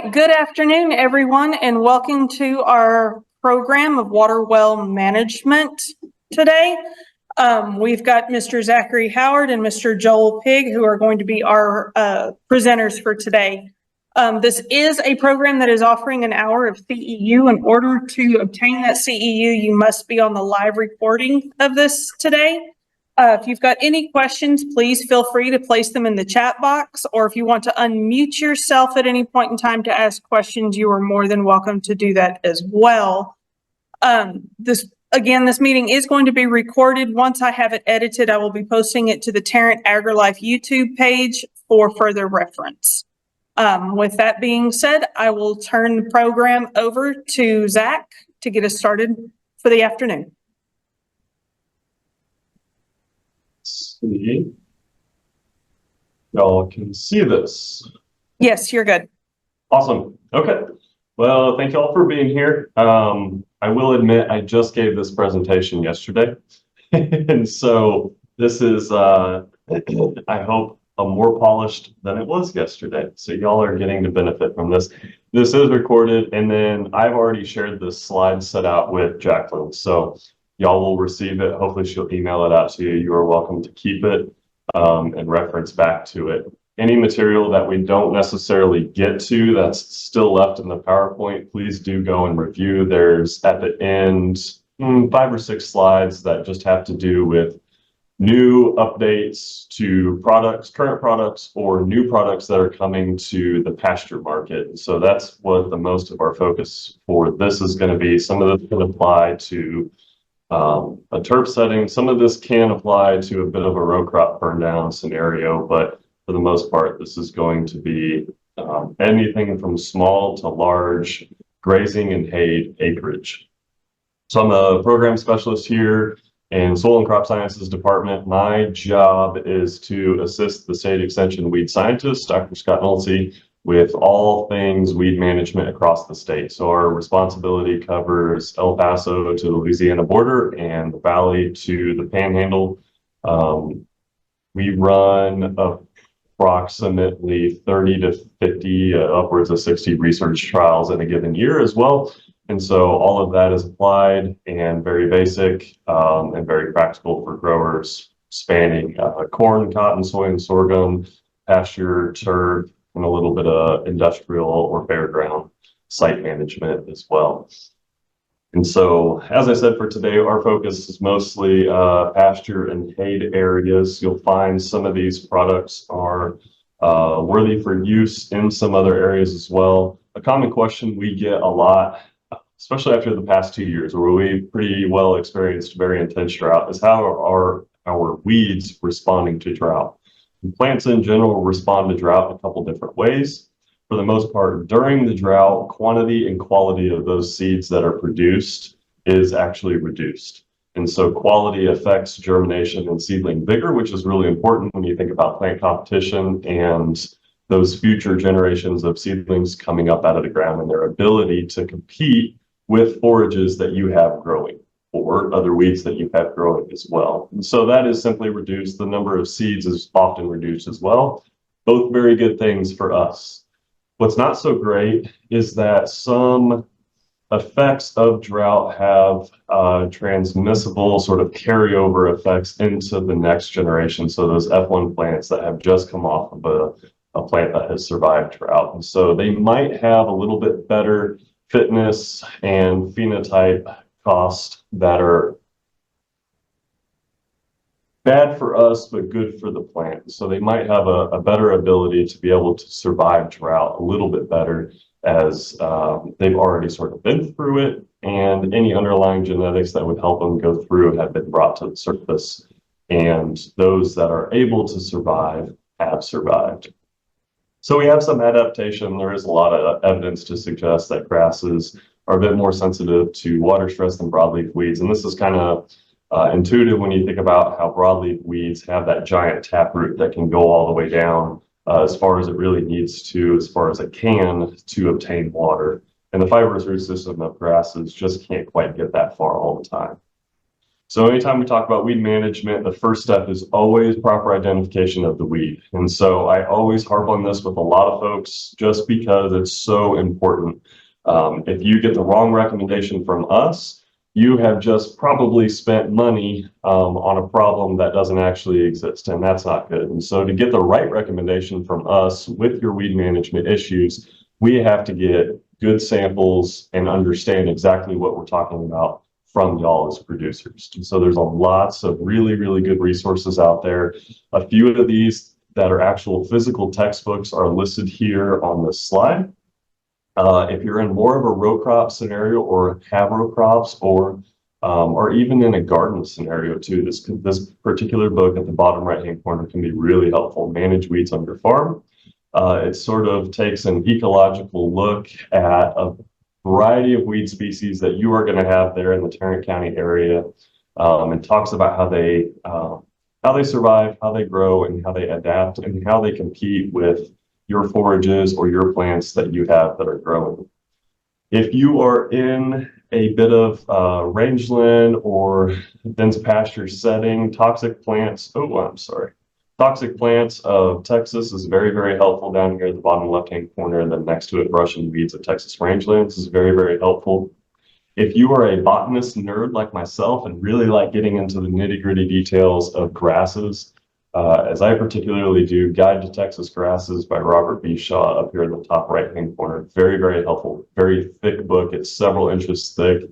right, good afternoon, everyone, and welcome to our program of water well management today. We've got Mr. Zachary Howard and Mr. Joel Pigg, who are going to be our presenters for today. This is a program that is offering an hour of CEU. In order to obtain that CEU, you must be on the live recording of this today. If you've got any questions, please feel free to place them in the chat box, or if you want to unmute yourself at any point in time to ask questions, you are more than welcome to do that as well. This meeting is going to be recorded. Once I have it edited, I will be posting it to the Tarrant AgriLife YouTube page for further reference. With that being said, I will turn the program over to Zach to get us started for the afternoon. See, y'all can see this. Yes, you're good. Awesome. Okay. Well, thank you all for being here. I will admit I just gave this presentation yesterday. And so this is, I hope, more polished than it was yesterday. So y'all are getting to benefit from this. This is recorded, and then I've already shared this slide set out with Jacqueline. So y'all will receive it. Hopefully she'll email it out to you. You are welcome to keep it and reference back to it. Any material that we don't necessarily get to that's still left in the PowerPoint, please do go and review. There's at the end 5 or 6 slides that just have to do with new updates to products, current products, or new products that are coming to the pasture market. So that's what the most of our focus for this is going to be. Some of this can apply to a turf setting. Some of this can apply to a bit of a row crop burn down scenario, but for the most part, this is going to be anything from small to large grazing and hay acreage. So I'm a program specialist here in Soil and Crop Sciences Department. My job is to assist the state extension weed scientist, Dr. Scott Nolte, with all things weed management across the state. So our responsibility covers El Paso to the Louisiana border and the valley to the Panhandle. We run approximately 30 to 50, upwards of 60 research trials in a given year as well. And so all of that is applied and very basic and very practical for growers, spanning corn, cotton, soy, and sorghum, pasture, turf, and a little bit of industrial or bare ground site management as well. And so, as I said, for today, our focus is mostly pasture and hay areas. You'll find some of these products are worthy for use in some other areas as well. A common question we get a lot, especially after the past 2 years, where we pretty well experienced very intense drought, is how are our weeds responding to drought? And plants in general respond to drought a couple different ways. For the most part, during the drought, quantity and quality of those seeds that are produced is actually reduced. And so quality affects germination and seedling vigor, which is really important when you think about plant competition and those future generations of seedlings coming up out of the ground and their ability to compete with forages that you have growing or other weeds that you have growing as well. And so that is simply reduced. The number of seeds is often reduced as well. Both very good things for us. What's not so great is that some effects of drought have transmissible sort of carryover effects into the next generation. So those F1 plants that have just come off of a plant that has survived drought. And so they might have a little bit better fitness and phenotype costs that are bad for us, but good for the plant. So they might have a better ability to be able to survive drought a little bit better as they've already sort of been through it, and any underlying genetics that would help them go through have been brought to the surface. And those that are able to survive have survived. So we have some adaptation. There is a lot of evidence to suggest that grasses are a bit more sensitive to water stress than broadleaf weeds. And this is kind of intuitive when you think about how broadleaf weeds have that giant taproot that can go all the way down as far as it really needs to, as far as it can, to obtain water. And the fibrous root system of grasses just can't quite get that far all the time. So anytime we talk about weed management, the first step is always proper identification of the weed. And so I always harp on this with a lot of folks just because it's so important. If you get the wrong recommendation from us, you have just probably spent money on a problem that doesn't actually exist, and that's not good. And so to get the right recommendation from us with your weed management issues, we have to get good samples and understand exactly what we're talking about from y'all as producers. And so there's lots of really, really good resources out there. A few of these that are actual physical textbooks are listed here on this slide. If you're in more of a row crop scenario or have row crops or even in a garden scenario too, this particular book at the bottom right-hand corner can be really helpful. Manage Weeds on Your Farm. It sort of takes an ecological look at a variety of weed species that you are going to have there in the Tarrant County area, and talks about how they survive, how they grow, and how they adapt, and how they compete with your forages or your plants that you have that are growing. If you are in a bit of rangeland or dense pasture setting, Toxic Plants of Texas is very, very helpful down here at the bottom left-hand corner, and then next to it, Brush and Weeds of Texas Rangelands is very, very helpful. If you are a botanist nerd like myself and really like getting into the nitty-gritty details of grasses, as I particularly do, Guide to Texas Grasses by Robert B. Shaw up here in the top right-hand corner. Very, very helpful, very thick book. It's several inches thick.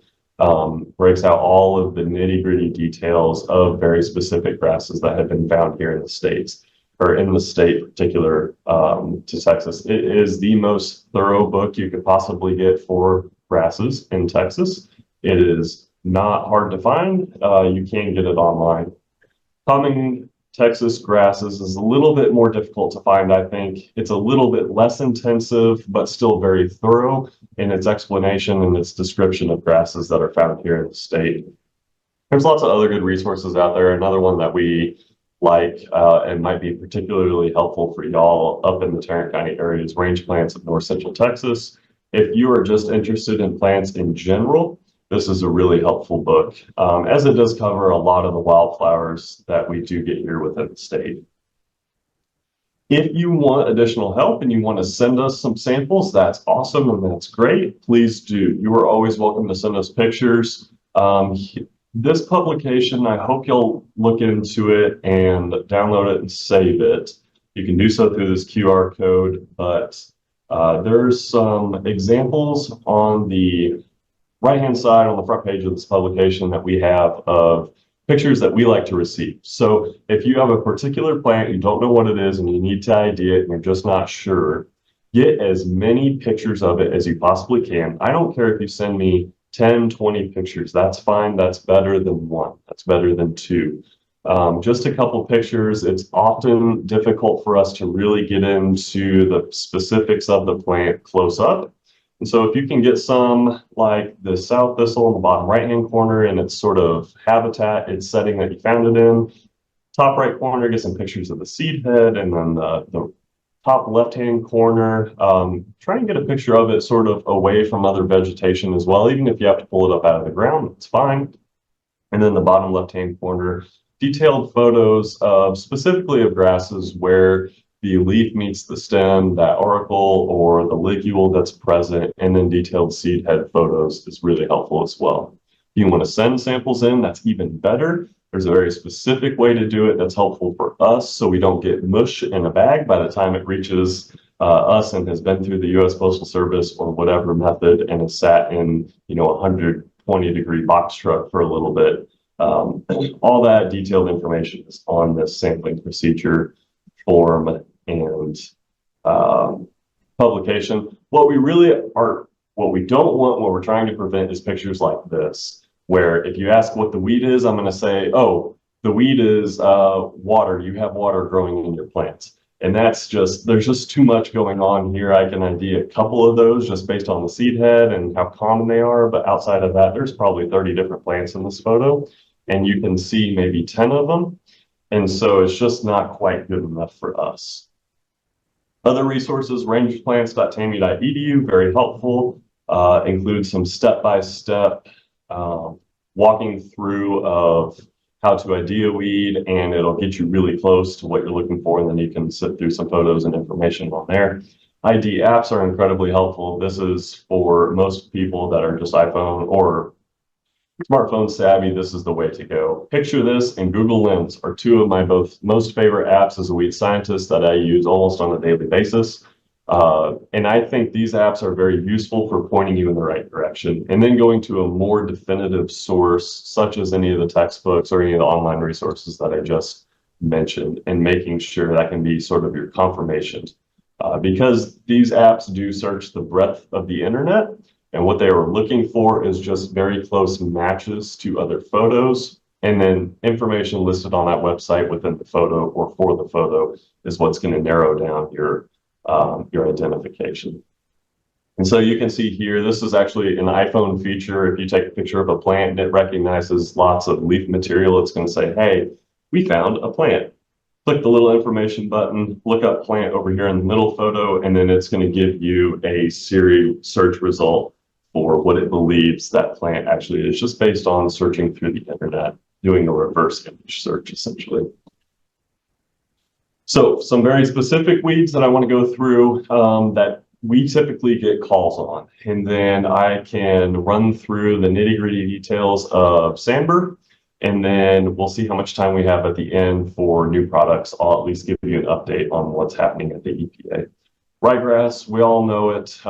Breaks out all of the nitty-gritty details of very specific grasses that have been found here in the States, or in the state particular to Texas. It is the most thorough book you could possibly get for grasses in Texas. It is not hard to find. You can get it online. Common Texas grasses is a little bit more difficult to find, I think. It's a little bit less intensive, but still very thorough in its explanation and its description of grasses that are found here in the state. There's lots of other good resources out there. Another one that we like and might be particularly helpful for y'all up in the Tarrant County area is Range Plants of North Central Texas. If you are just interested in plants in general, this is a really helpful book, as it does cover a lot of the wildflowers that we do get here within the state. If you want additional help and you want to send us some samples, that's awesome and that's great. Please do. You are always welcome to send us pictures. This publication, I hope you'll look into it and download it and save it. You can do so through this QR code, but there's some examples on the right-hand side on the front page of this publication that we have of pictures that we like to receive. So if you have a particular plant, you don't know what it is, and you need to ID it, and you're just not sure, get as many pictures of it as you possibly can. I don't care if you send me 10, 20 pictures. That's fine. That's better than one. That's better than two. Just a couple pictures. It's often difficult for us to really get into the specifics of the plant close up. And so if you can get some like the sow thistle in the bottom right-hand corner and its sort of habitat, its setting that you found it in, top right corner, get some pictures of the seed head, and then the top left-hand corner, try and get a picture of it sort of away from other vegetation as well. Even if you have to pull it up out of the ground, it's fine. And then the bottom left-hand corner, detailed photos of specifically of grasses where the leaf meets the stem, that auricle or the ligule that's present, and then detailed seed head photos is really helpful as well. If you want to send samples in, that's even better. There's a very specific way to do it that's helpful for us so we don't get mush in a bag by the time it reaches us and has been through the U.S. Postal Service or whatever method and has sat in, you know, a 120-degree box truck for a little bit. All that detailed information is on this sampling procedure form and publication. What we don't want, what we're trying to prevent is pictures like this, where if you ask what the weed is, I'm going to say, oh, the weed is water. You have water growing in your plants. And that's just, there's just too much going on here. I can ID a couple of those just based on the seed head and how common they are. But outside of that, there's probably 30 different plants in this photo, and you can see maybe 10 of them. And so it's just not quite good enough for us. Other resources, rangeplants.tamu.edu, very helpful. Includes some step-by-step walking through of how to ID a weed, and it'll get you really close to what you're looking for, and then you can sit through some photos and information on there. ID apps are incredibly helpful. This is for most people that are just iPhone or smartphone savvy. This is the way to go. Picture this and Google Lens are two of my most favorite apps as a weed scientist that I use almost on a daily basis. And I think these apps are very useful for pointing you in the right direction. And then going to a more definitive source, such as any of the textbooks or any of the online resources that I just mentioned, and making sure that can be sort of your confirmation. Because these apps do search the breadth of the internet, and what they are looking for is just very close matches to other photos. And then information listed on that website within the photo or for the photo is what's going to narrow down your identification. And so you can see here, this is actually an iPhone feature. If you take a picture of a plant and it recognizes lots of leaf material, it's going to say, hey, we found a plant. Click the little information button, look up plant over here in the middle photo, and then it's going to give you a Siri search result for what it believes that plant actually is, just based on searching through the internet, doing a reverse image search essentially. So some very specific weeds that I want to go through that we typically get calls on, and then I can run through the nitty-gritty details of Samber, and then we'll see how much time we have at the end for new products. I'll at least give you an update on what's happening at the EPA. Ryegrass, we all know it.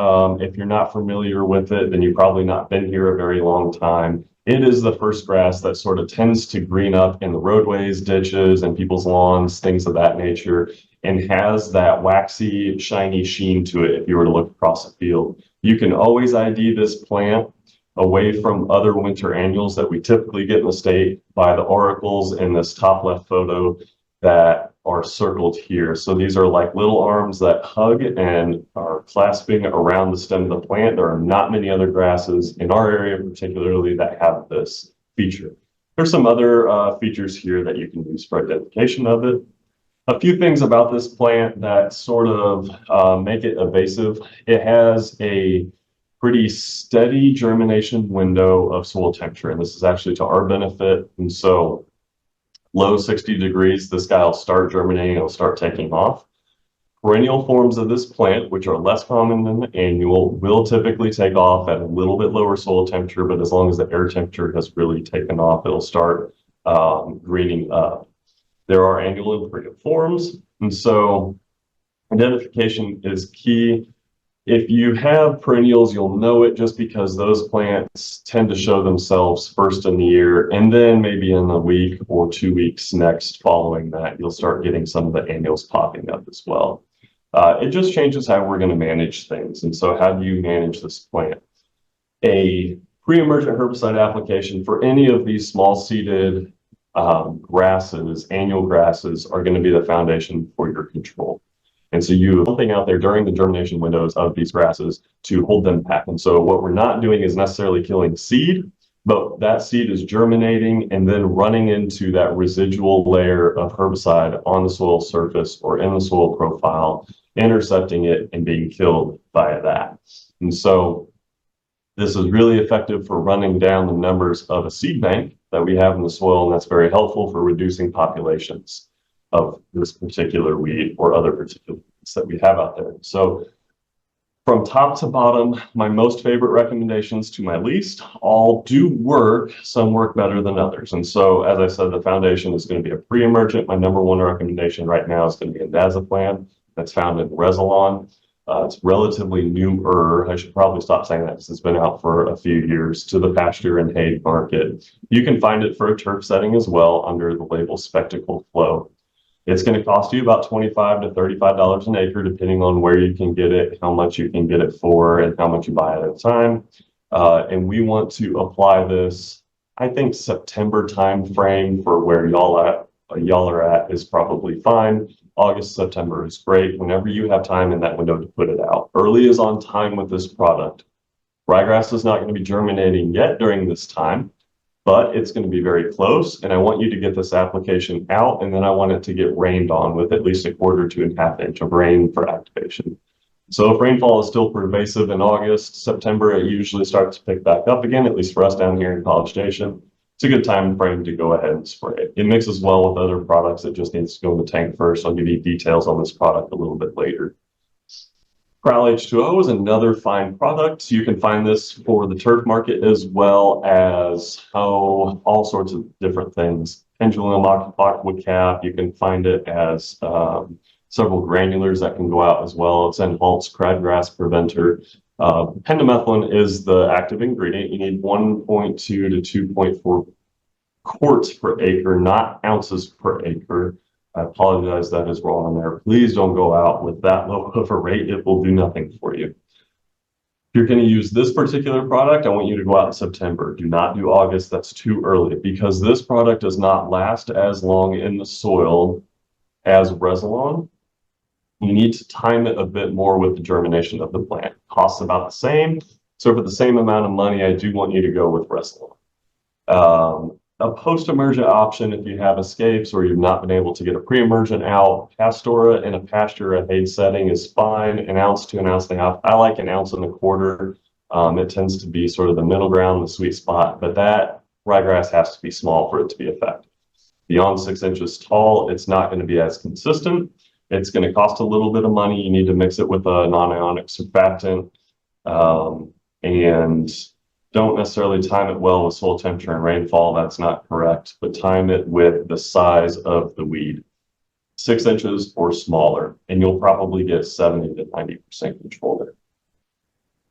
If you're not familiar with it, then you've probably not been here a very long time. It is the first grass that sort of tends to green up in the roadways, ditches, and people's lawns, things of that nature, and has that waxy, shiny sheen to it if you were to look across the field. You can always ID this plant away from other winter annuals that we typically get in the state by the oracles in this top left photo that are circled here. So these are like little arms that hug and are clasping around the stem of the plant. There are not many other grasses in our area particularly that have this feature. There's some other features here that you can use for identification of it. A few things about this plant that sort of make it evasive. It has a pretty steady germination window of soil temperature, and this is actually to our benefit. And so low 60 degrees, this guy will start germinating, it'll start taking off. Perennial forms of this plant, which are less common than the annual, will typically take off at a little bit lower soil temperature, but as long as the air temperature has really taken off, it'll start greening up. There are annual and perennial forms, and so identification is key. If you have perennials, you'll know it just because those plants tend to show themselves first in the year, and then maybe in a week or 2 weeks next following that, you'll start getting some of the annuals popping up as well. It just changes how we're going to manage things. And so how do you manage this plant? A pre-emergent herbicide application for any of these small seeded grasses, annual grasses, are going to be the foundation for your control. And so you have something out there during the germination windows of these grasses to hold them back. And so what we're not doing is necessarily killing seed, but that seed is germinating and then running into that residual layer of herbicide on the soil surface or in the soil profile, intercepting it and being killed by that. And so this is really effective for running down the numbers of a seed bank that we have in the soil, and that's very helpful for reducing populations of this particular weed or other particular weeds that we have out there. So from top to bottom, my most favorite recommendations to my least all do work. Some work better than others. And so, as I said, the foundation is going to be a pre-emergent. My number one recommendation right now is going to be Indazaplan that's found in Resilon. It's relatively newer. I should probably stop saying that because it's been out for a few years to the pasture and hay market. You can find it for a turf setting as well under the label Spectacle Flow. It's going to cost you about $25 to $35 an acre, depending on where you can get it, how much you can get it for, and how much you buy at a time. And we want to apply this, I think September time frame for where y'all are at is probably fine. August, September is great. Whenever you have time in that window to put it out. Early is on time with this product. Ryegrass is not going to be germinating yet during this time, but it's going to be very close, and I want you to get this application out, and then I want it to get rained on with at least a quarter to a half inch of rain for activation. So if rainfall is still pervasive in August, September, it usually starts to pick back up again, at least for us down here in College Station. it's a good time frame to go ahead and spray it. It mixes well with other products. It just needs to go in the tank first. I'll give you details on this product a little bit later. Prowl H2O is another fine product. You can find this for the turf market as well as all sorts of different things. Pendulum aqua cap. You can find it as several granulars that can go out as well. It's enhanced crabgrass preventer. Pendimethalin is the active ingredient. You need 1.2 to 2.4 quarts per acre, not ounces per acre. I apologize, that is wrong on there. Please don't go out with that low of a rate. It will do nothing for you. If you're going to use this particular product, I want you to go out in September. Do not do August. That's too early because this product does not last as long in the soil as Resilon. You need to time it a bit more with the germination of the plant. Costs about the same. So for the same amount of money, I do want you to go with Resilon. A post-emergent option, if you have escapes or you've not been able to get a pre-emergent out, Pastora in a pasture at hay setting is fine, an ounce to an ounce and a half. I like an ounce and a quarter. It tends to be sort of the middle ground, the sweet spot, but that ryegrass has to be small for it to be effective. Beyond 6 inches tall, it's not going to be as consistent. It's going to cost a little bit of money. You need to mix it with a non-ionic surfactant, and don't necessarily time it well with soil temperature and rainfall. That's not correct, but time it with the size of the weed, 6 inches or smaller, and you'll probably get 70 to 90% control there.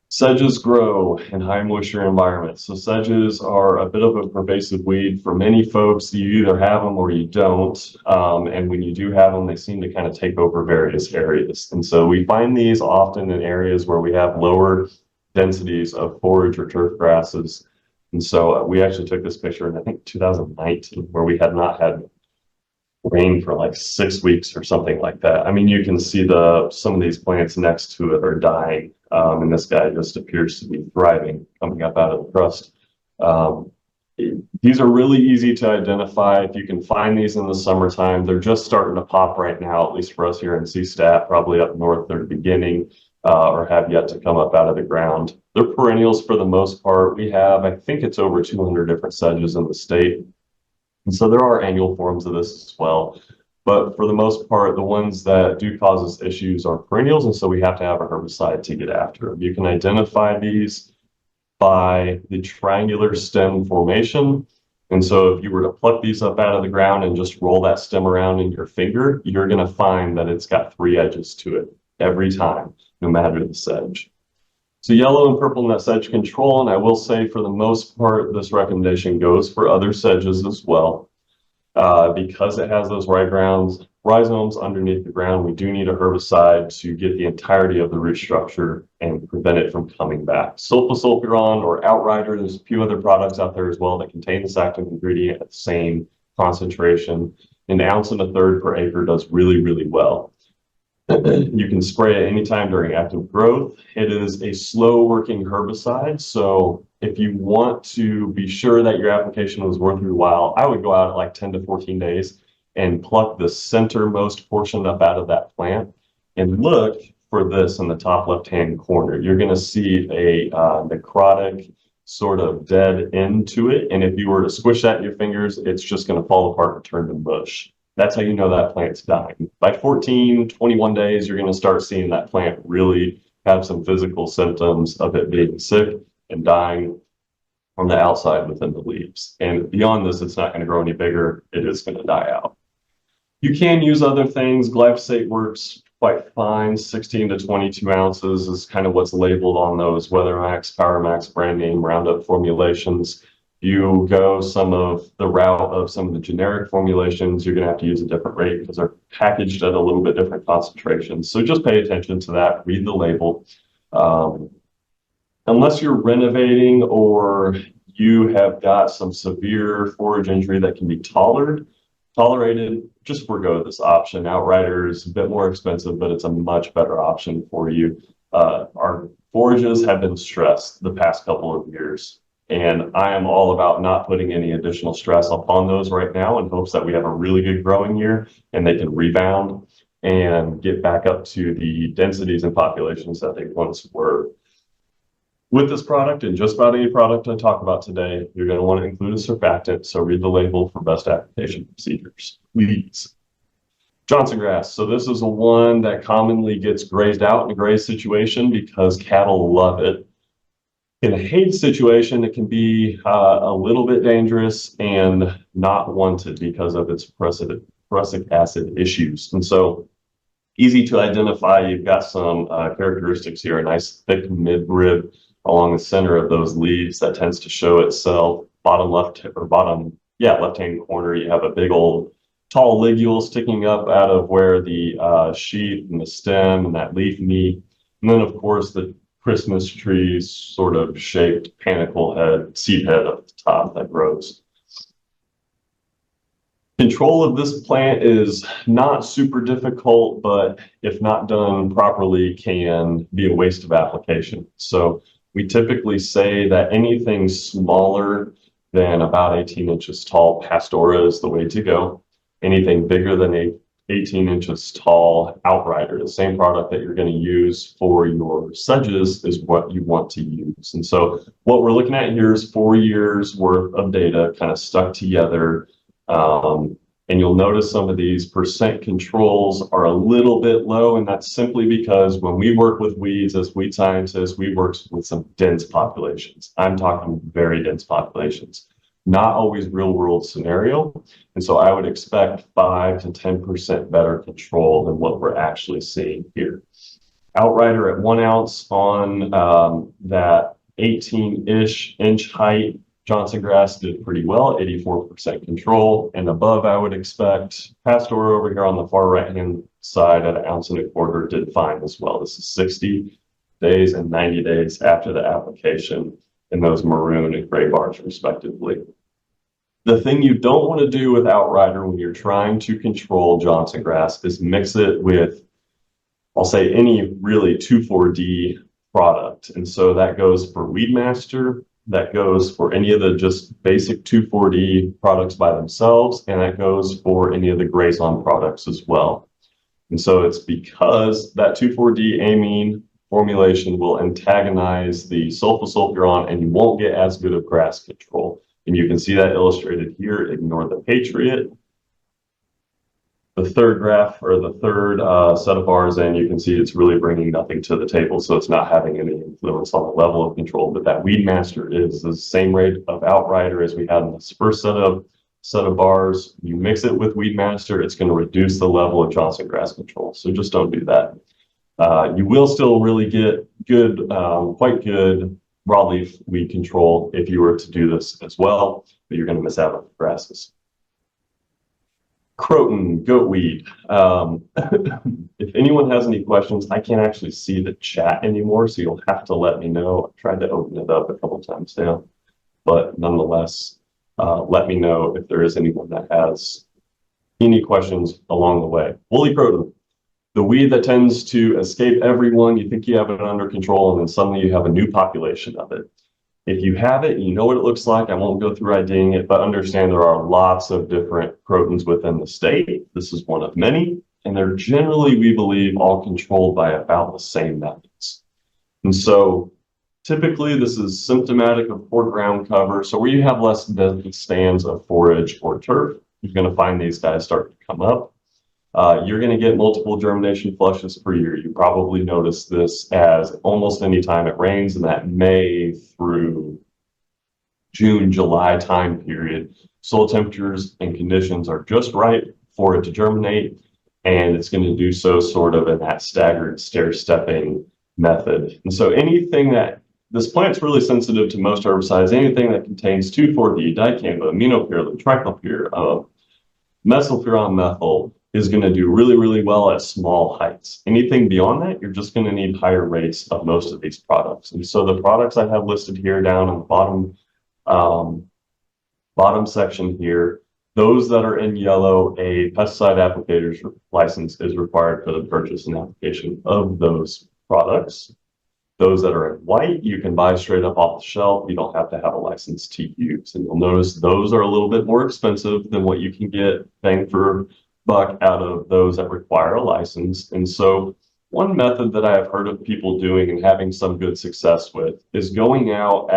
Sedges grow in high moisture environments. So sedges are a bit of a pervasive weed for many folks. You either have them or you don't. And when you do have them, they seem to kind of take over various areas. And so we find these often in areas where we have lower densities of forage or turf grasses. And so we actually took this picture in, I think, 2019, where we had not had rain for like 6 weeks or something like that. I mean, you can see some of these plants next to it are dying. And this guy just appears to be thriving, coming up out of the crust. These are really easy to identify. If you can find these in the summertime, they're just starting to pop right now, at least for us here in CSTAT, probably up north, they're beginning or have yet to come up out of the ground. They're perennials for the most part. We have, I think it's over 200 different sedges in the state. And so there are annual forms of this as well. But for the most part, the ones that do cause us issues are perennials, and so we have to have a herbicide to get after them. You can identify these by the triangular stem formation. And so if you were to pluck these up out of the ground and just roll that stem around in your finger, you're going to find that it's got 3 edges to it every time, no matter the sedge. So yellow and purple nut sedge control, and I will say for the most part, this recommendation goes for other sedges as well. Because it has those rhizomes underneath the ground, we do need a herbicide to get the entirety of the root structure and prevent it from coming back. Sulfosulfuron or Outrider, there's a few other products out there as well that contain this active ingredient at the same concentration. An ounce and a third per acre does really, really well. You can spray it anytime during active growth. It is a slow working herbicide. So if you want to be sure that your application was worth your while, I would go out at like 10 to 14 days and pluck the centermost portion up out of that plant and look for this in the top left-hand corner. You're going to see a necrotic sort of dead end to it. And if you were to squish that in your fingers, it's just going to fall apart and turn to mush. That's how you know that plant's dying. By 14, 21 days, you're going to start seeing that plant really have some physical symptoms of it being sick and dying from the outside within the leaves. And beyond this, it's not going to grow any bigger. It is going to die out. You can use other things. Glyphosate works quite fine. 16 to 22 ounces is kind of what's labeled on those WeatherMax, PowerMax brand name Roundup formulations. You go some of the route of some of the generic formulations, you're going to have to use a different rate because they're packaged at a little bit different concentrations. So just pay attention to that, read the label. Unless you're renovating or you have got some severe forage injury that can be tolerated, just forego this option. Outrider is a bit more expensive, but it's a much better option for you. Our forages have been stressed the past couple of years. And I am all about not putting any additional stress upon those right now in hopes that we have a really good growing year and they can rebound and get back up to the densities and populations that they once were. With this product and just about any product I talk about today, you're going to want to include a surfactant, so read the label for best application procedures, please. Johnson grass. So this is a one that commonly gets grazed out in a graze situation because cattle love it. In a hay situation, it can be a little bit dangerous and not wanted because of its prussic acid issues. And so easy to identify. You've got some characteristics here, a nice thick midrib along the center of those leaves that tends to show itself. Left-hand corner, you have a big old tall ligule sticking up out of where the sheath and the stem and that leaf meet. And then, of course, the Christmas trees sort of shaped panicle head, seed head at the top that grows. Control of this plant is not super difficult, but if not done properly, can be a waste of application. So we typically say that anything smaller than about 18 inches tall, Pastora is the way to go. Anything bigger than 18 inches tall, Outrider, the same product that you're going to use for your sedges, is what you want to use. And so what we're looking at here is 4 years worth of data kind of stuck together. And you'll notice some of these percent controls are a little bit low, and that's simply because when we work with weeds as weed scientists, we work with some dense populations. I'm talking very dense populations, not always real world scenario. And so I would expect 5 to 10% better control than what we're actually seeing here. Outrider at 1 ounce on that 18-ish inch height, Johnson grass did pretty well, 84% control. And above, I would expect Pastora over here on the far right-hand side at 1.25 ounces did fine as well. This is 60 days and 90 days after the application in those maroon and gray bars, respectively. The thing you don't want to do with Outrider when you're trying to control Johnson grass is mix it with, I'll say, any really 2,4-D product. And so that goes for Weedmaster, that goes for any of the just basic 2,4-D products by themselves, and that goes for any of the Grazon products as well. And so it's because that 2,4-D amine formulation will antagonize the sulfosulfuron, and you won't get as good of grass control. And you can see that illustrated here. Ignore the Patriot. The third graph, or the third set of bars, and you can see it's really bringing nothing to the table, so it's not having any influence on the level of control. But that Weedmaster is the same rate of Outrider as we had in this first set of bars. You mix it with Weedmaster, it's going to reduce the level of Johnson grass control. So just don't do that. You will still really get good, quite good broadleaf weed control if you were to do this as well, but you're going to miss out on the grasses. Croton, goatweed. If anyone has any questions, I can't actually see the chat anymore, so you'll have to let me know. I've tried to open it up a couple times now, but nonetheless, let me know if there is anyone that has any questions along the way. Woolly croton, the weed that tends to escape everyone. You think you have it under control, and then suddenly you have a new population of it. If you have it, you know what it looks like. I won't go through IDing it, but understand there are lots of different crotons within the state. This is one of many, and they're generally, we believe, all controlled by about the same methods. And so typically this is symptomatic of poor ground cover. So where you have less stands of forage or turf, you're going to find these guys start to come up. You're going to get multiple germination flushes per year. You probably notice this as almost any time it rains in that May through June, July time period. Soil temperatures and conditions are just right for it to germinate, and it's going to do so sort of in that staggered stair-stepping method. And so anything that, this plant's really sensitive to most herbicides, anything that contains 2,4-D, dicamba, aminopyrrole, triclopyr, methylpyron methyl, is going to do really, really well at small heights. Anything beyond that, you're just going to need higher rates of most of these products. And so the products I have listed here down on the bottom section here, those that are in yellow, a pesticide applicator's license is required for the purchase and application of those products. Those that are in white, you can buy straight up off the shelf. You don't have to have a license to use. And you'll notice those are a little bit more expensive than what you can get bang for buck out of those that require a license. And so One method that I have heard of people doing and having some good success with is going out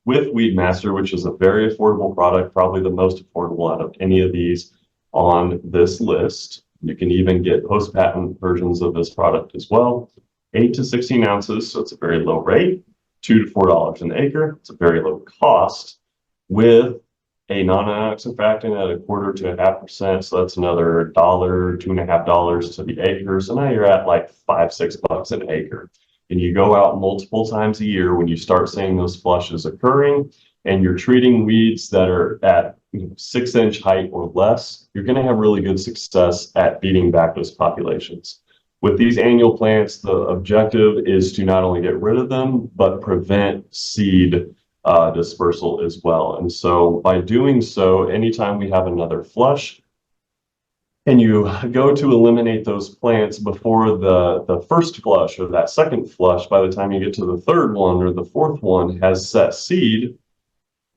with Weedmaster, which is a very affordable product, probably the most affordable out of any of these on this list. You can even get post-patent versions of this product as well. 8 to 16 ounces, so it's a very low rate. $2 to $4 an acre. It's a very low cost with a non-ionic surfactant at 1/4 to 0.5%. So that's another $1, $2.50 to the acre. So now you're at like $5, $6 an acre. And you go out multiple times a year when you start seeing those flushes occurring and you're treating weeds that are at 6-inch height or less, you're going to have really good success at beating back those populations. With these annual plants, the objective is to not only get rid of them, but prevent seed dispersal as well. And so by doing so, anytime we have another flush, and you go to eliminate those plants before the first flush or that second flush, by the time you get to the third one or the fourth one has set seed,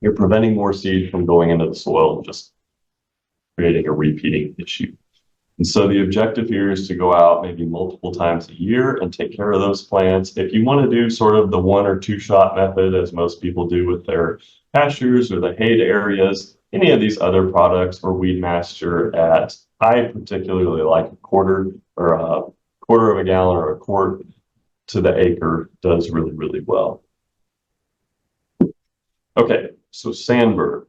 you're preventing more seed from going into the soil and just creating a repeating issue. And so the objective here is to go out maybe multiple times a year and take care of those plants. If you want to do sort of the 1 or 2 shot method, as most people do with their pastures or the hay areas, any of these other products or Weedmaster at, I particularly like 1/4 or a 1/4 of a gallon or a quart to the acre does really, really well. Okay, so sandbur.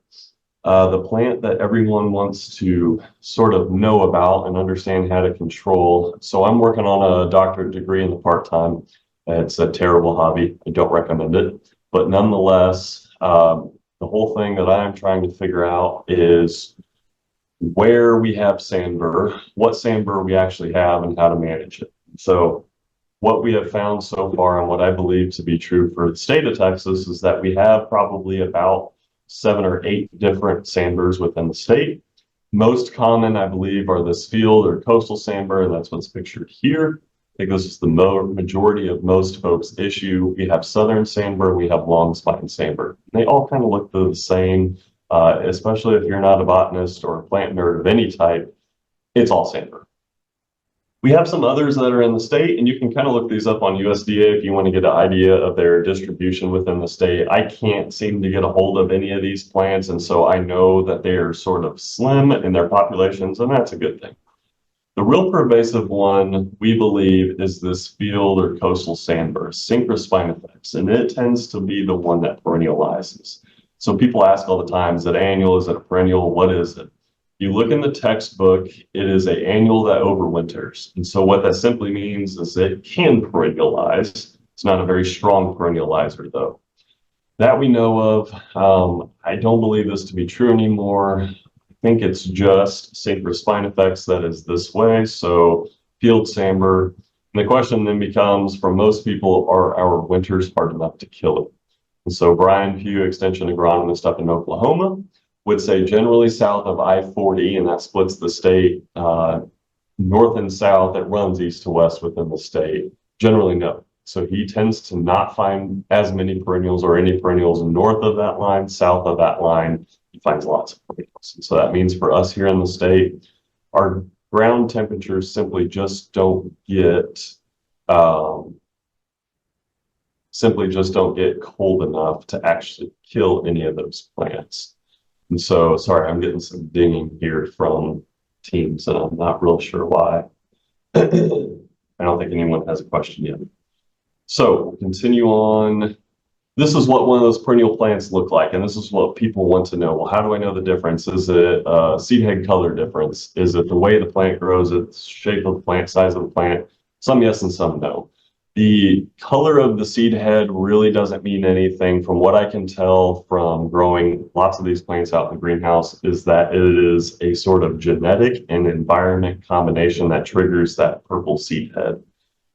The plant that everyone wants to sort of know about and understand how to control. So I'm working on a doctorate degree in the part-time. It's a terrible hobby. I don't recommend it. But nonetheless, the whole thing that I'm trying to figure out is where we have sandbur, what sandbur we actually have, and how to manage it. So what we have found so far, and what I believe to be true for the state of Texas, is that we have probably about 7 or 8 different sandburs within the state. Most common, I believe, are this field or coastal sandbur, and that's what's pictured here. I think this is the majority of most folks' issue. We have southern sandbur, we have long spine sandbur. They all kind of look the same, especially if you're not a botanist or a plant nerd of any type. It's all sandbur. We have some others that are in the state, and you can kind of look these up on USDA if you want to get an idea of their distribution within the state. I can't seem to get a hold of any of these plants, and so I know that they are sort of slim in their populations, and that's a good thing. The real pervasive one, we believe, is this field or coastal sandbur, Synchra spinifex, and it tends to be the one that perennializes. So people ask all the time, is it annual, is it a perennial, what is it? You look in the textbook, it is an annual that overwinters. And so what that simply means is it can perennialize. It's not a very strong perennializer though. That we know of. I don't believe this to be true anymore. I think it's just Synchra spinifex that is this way. So field sandbur. And the question then becomes, for most people, are our winters hard enough to kill it? And so Brian Pugh, extension agronomist up in Oklahoma, would say generally south of I-40, and that splits the state north and south. It runs east to west within the state. Generally no. So he tends to not find as many perennials or any perennials north of that line. South of that line, he finds lots of perennials. And so that means for us here in the state, our ground temperatures simply just don't get cold enough to actually kill any of those plants. And so, sorry, I'm getting some dinging here from Teams, and I'm not real sure why. I don't think anyone has a question yet. So, continue on. This is what one of those perennial plants look like, and this is what people want to know. Well, how do I know the difference? Is it a seed head color difference? Is it the way the plant grows? Is it the shape of the plant, size of the plant? Some yes and some no. The color of the seed head really doesn't mean anything. From what I can tell from growing lots of these plants out in the greenhouse is that it is a sort of genetic and environment combination that triggers that purple seed head.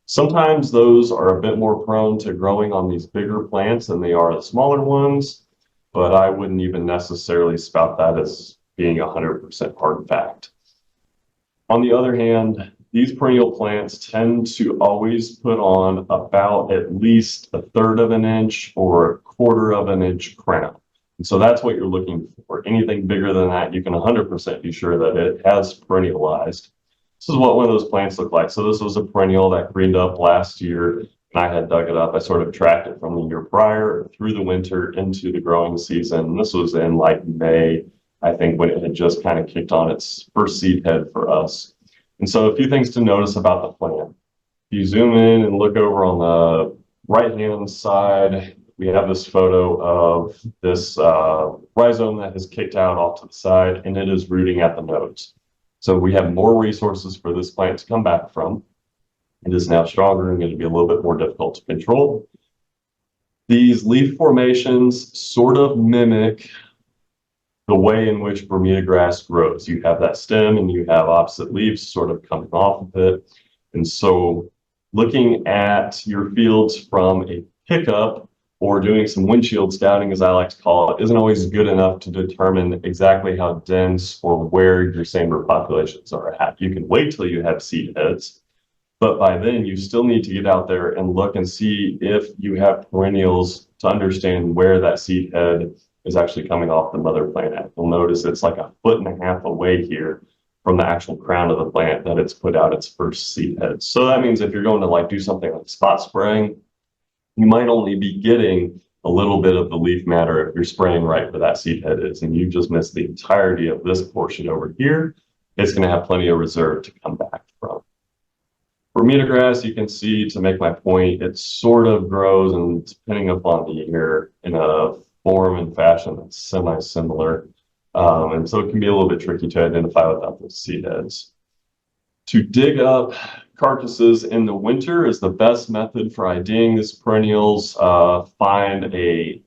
Sometimes those are a bit more prone to growing on these bigger plants than they are the smaller ones, but I wouldn't even necessarily spout that as being 100% hard fact. On the other hand, these perennial plants tend to always put on about at least 1/3 of an inch or 1/4 of an inch crown. And so that's what you're looking for. Anything bigger than that, you can 100% be sure that it has perennialized. This is what one of those plants looked like. So this was a perennial that greened up last year, and I had dug it up. I sort of tracked it from the year prior through the winter into the growing season. This was in like May, I think, when it had just kind of kicked on its first seed head for us. And so a few things to notice about the plant. If you zoom in and look over on the right-hand side, we have this photo of this rhizome that has kicked out off to the side, and it is rooting at the nodes. So we have more resources for this plant to come back from. It is now stronger and going to be a little bit more difficult to control. These leaf formations sort of mimic the way in which Bermuda grass grows. You have that stem and you have opposite leaves sort of coming off of it. And so looking at your fields from a pickup or doing some windshield scouting, as I like to call it, isn't always good enough to determine exactly how dense or where your samber populations are at. You can wait till you have seed heads, but by then you still need to get out there and look and see if you have perennials to understand where that seed head is actually coming off the mother plant at. You'll notice it's like 1.5 feet away here from the actual crown of the plant that it's put out its first seed head. So that means if you're going to like do something like spot spraying, you might only be getting a little bit of the leaf matter if you're spraying right where that seed head is, and you just missed the entirety of this portion over here. It's going to have plenty of reserve to come back from. Bermuda grass, you can see, to make my point, it sort of grows, and depending upon the year, in a form and fashion that's semi-similar. And so it can be a little bit tricky to identify without those seed heads. To dig up carcasses in the winter is the best method for IDing these perennials. Find a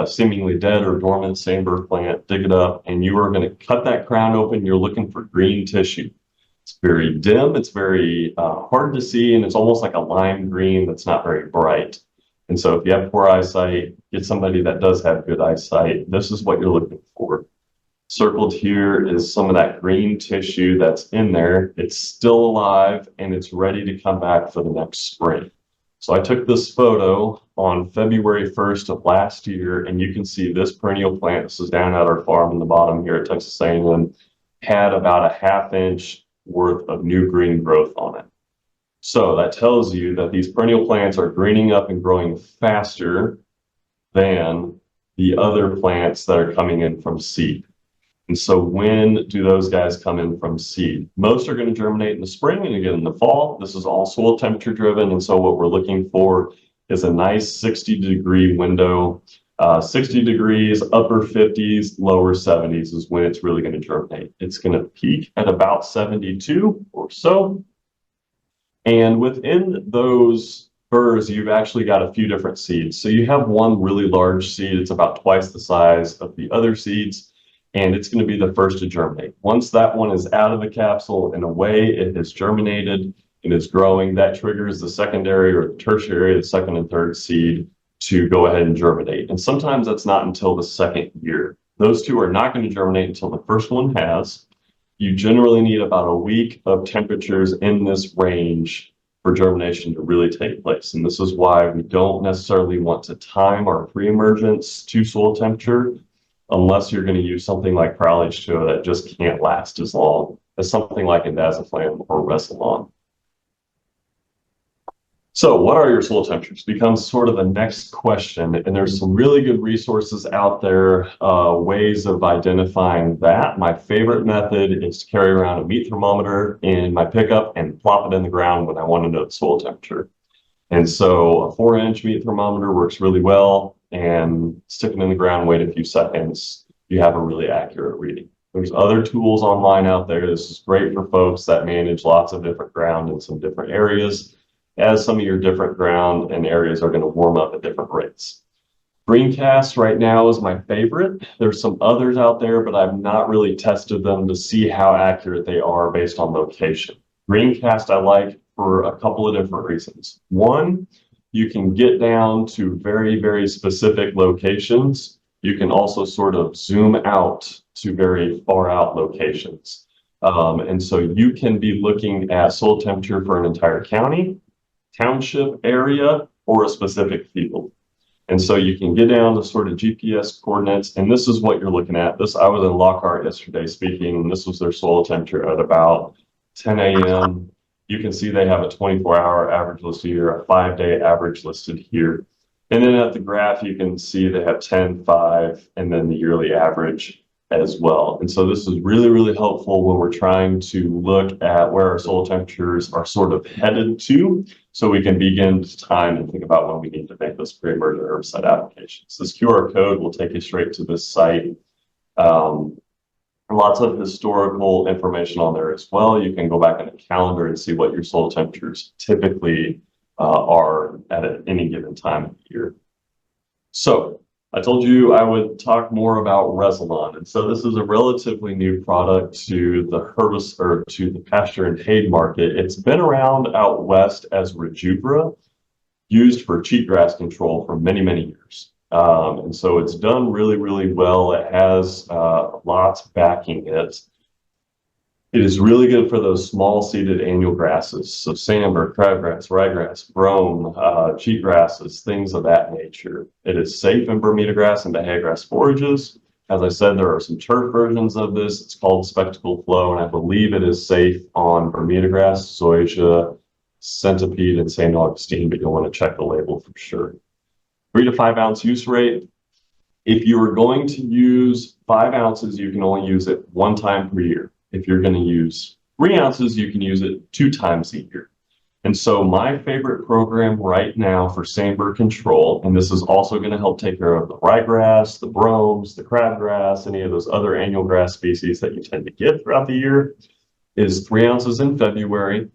seemingly dead or dormant samber plant, dig it up, and you are going to cut that crown open. You're looking for green tissue. It's very dim, it's very hard to see, and it's almost like a lime green that's not very bright. And so if you have poor eyesight, get somebody that does have good eyesight. This is what you're looking for. Circled here is some of that green tissue that's in there. It's still alive and it's ready to come back for the next spring. So I took this photo on February 1st of last year, and you can see this perennial plant, this is down at our farm in the bottom here at Texas A&M, had about 1/2 inch worth of new green growth on it. So that tells you that these perennial plants are greening up and growing faster than the other plants that are coming in from seed. And so when do those guys come in from seed? Most are going to germinate in the spring and again in the fall. This is all soil temperature driven. And so what we're looking for is a nice 60-degree window. 60 degrees, upper 50s, lower 70s is when it's really going to germinate. It's going to peak at about 72 or so. And within those burrs, you've actually got a few different seeds. So you have one really large seed. It's about twice the size of the other seeds, and it's going to be the first to germinate. Once that one is out of the capsule and away, it has germinated and is growing. That triggers the secondary or the tertiary, the second and third seed, to go ahead and germinate. And sometimes that's not until the second year. Those two are not going to germinate until the first one has. You generally need about a week of temperatures in this range for germination to really take place. And this is why we don't necessarily want to time our pre-emergence to soil temperature unless you're going to use something like Prowl H2O that just can't last as long as something like Indaziflam or Resilon. So what are your soil temperatures becomes sort of the next question, and there's some really good resources out there, ways of identifying that. My favorite method is to carry around a meat thermometer in my pickup and plop it in the ground when I want to know the soil temperature. And so a 4-inch meat thermometer works really well, and stick it in the ground, wait a few seconds, you have a really accurate reading. There's other tools online out there. This is great for folks that manage lots of different ground in some different areas, as some of your different ground and areas are going to warm up at different rates. Greencast right now is my favorite. There's some others out there, but I've not really tested them to see how accurate they are based on location. Greencast I like for a couple of different reasons. One, you can get down to very, very specific locations. You can also sort of zoom out to very far out locations. And so you can be looking at soil temperature for an entire county, township area, or a specific field. And so you can get down to sort of GPS coordinates, and this is what you're looking at. I was in Lockhart yesterday speaking, and this was their soil temperature at about 10 a.m. You can see they have a 24-hour average listed here, a 5-day average listed here. And then at the graph, you can see they have 10, 5, and then the yearly average as well. And so this is really, really helpful when we're trying to look at where our soil temperatures are sort of headed to, so we can begin to time and think about when we need to make those pre-emergent herbicide applications. This QR code will take you straight to this site. Lots of historical information on there as well. You can go back in the calendar and see what your soil temperatures typically are at any given time of the year. So I told you I would talk more about Resilon. And so this is a relatively new product to the herbicide or to the pasture and hay market. It's been around out west as Rejuvra, used for cheatgrass control for many, many years. And so it's done really, really well. It has lots backing it. It is really good for those small seeded annual grasses. So sandbur, crabgrass, ryegrass, brome, cheatgrasses, things of that nature. It is safe in Bermuda grass and Bahia grass forages. As I said, there are some turf versions of this. It's called Spectacle Flow, and I believe it is safe on Bermuda grass, zoysia, centipede, and St. Augustine, but you'll want to check the label for sure. 3 to 5 ounce use rate. If you are going to use 5 ounces, you can only use it 1 time per year. If you're going to use 3 ounces, you can use it 2 times a year. And so my favorite program right now for sandbur control, and this is also going to help take care of the ryegrass, the bromes, the crabgrass, any of those other annual grass species that you tend to get throughout the year, is 3 ounces in February.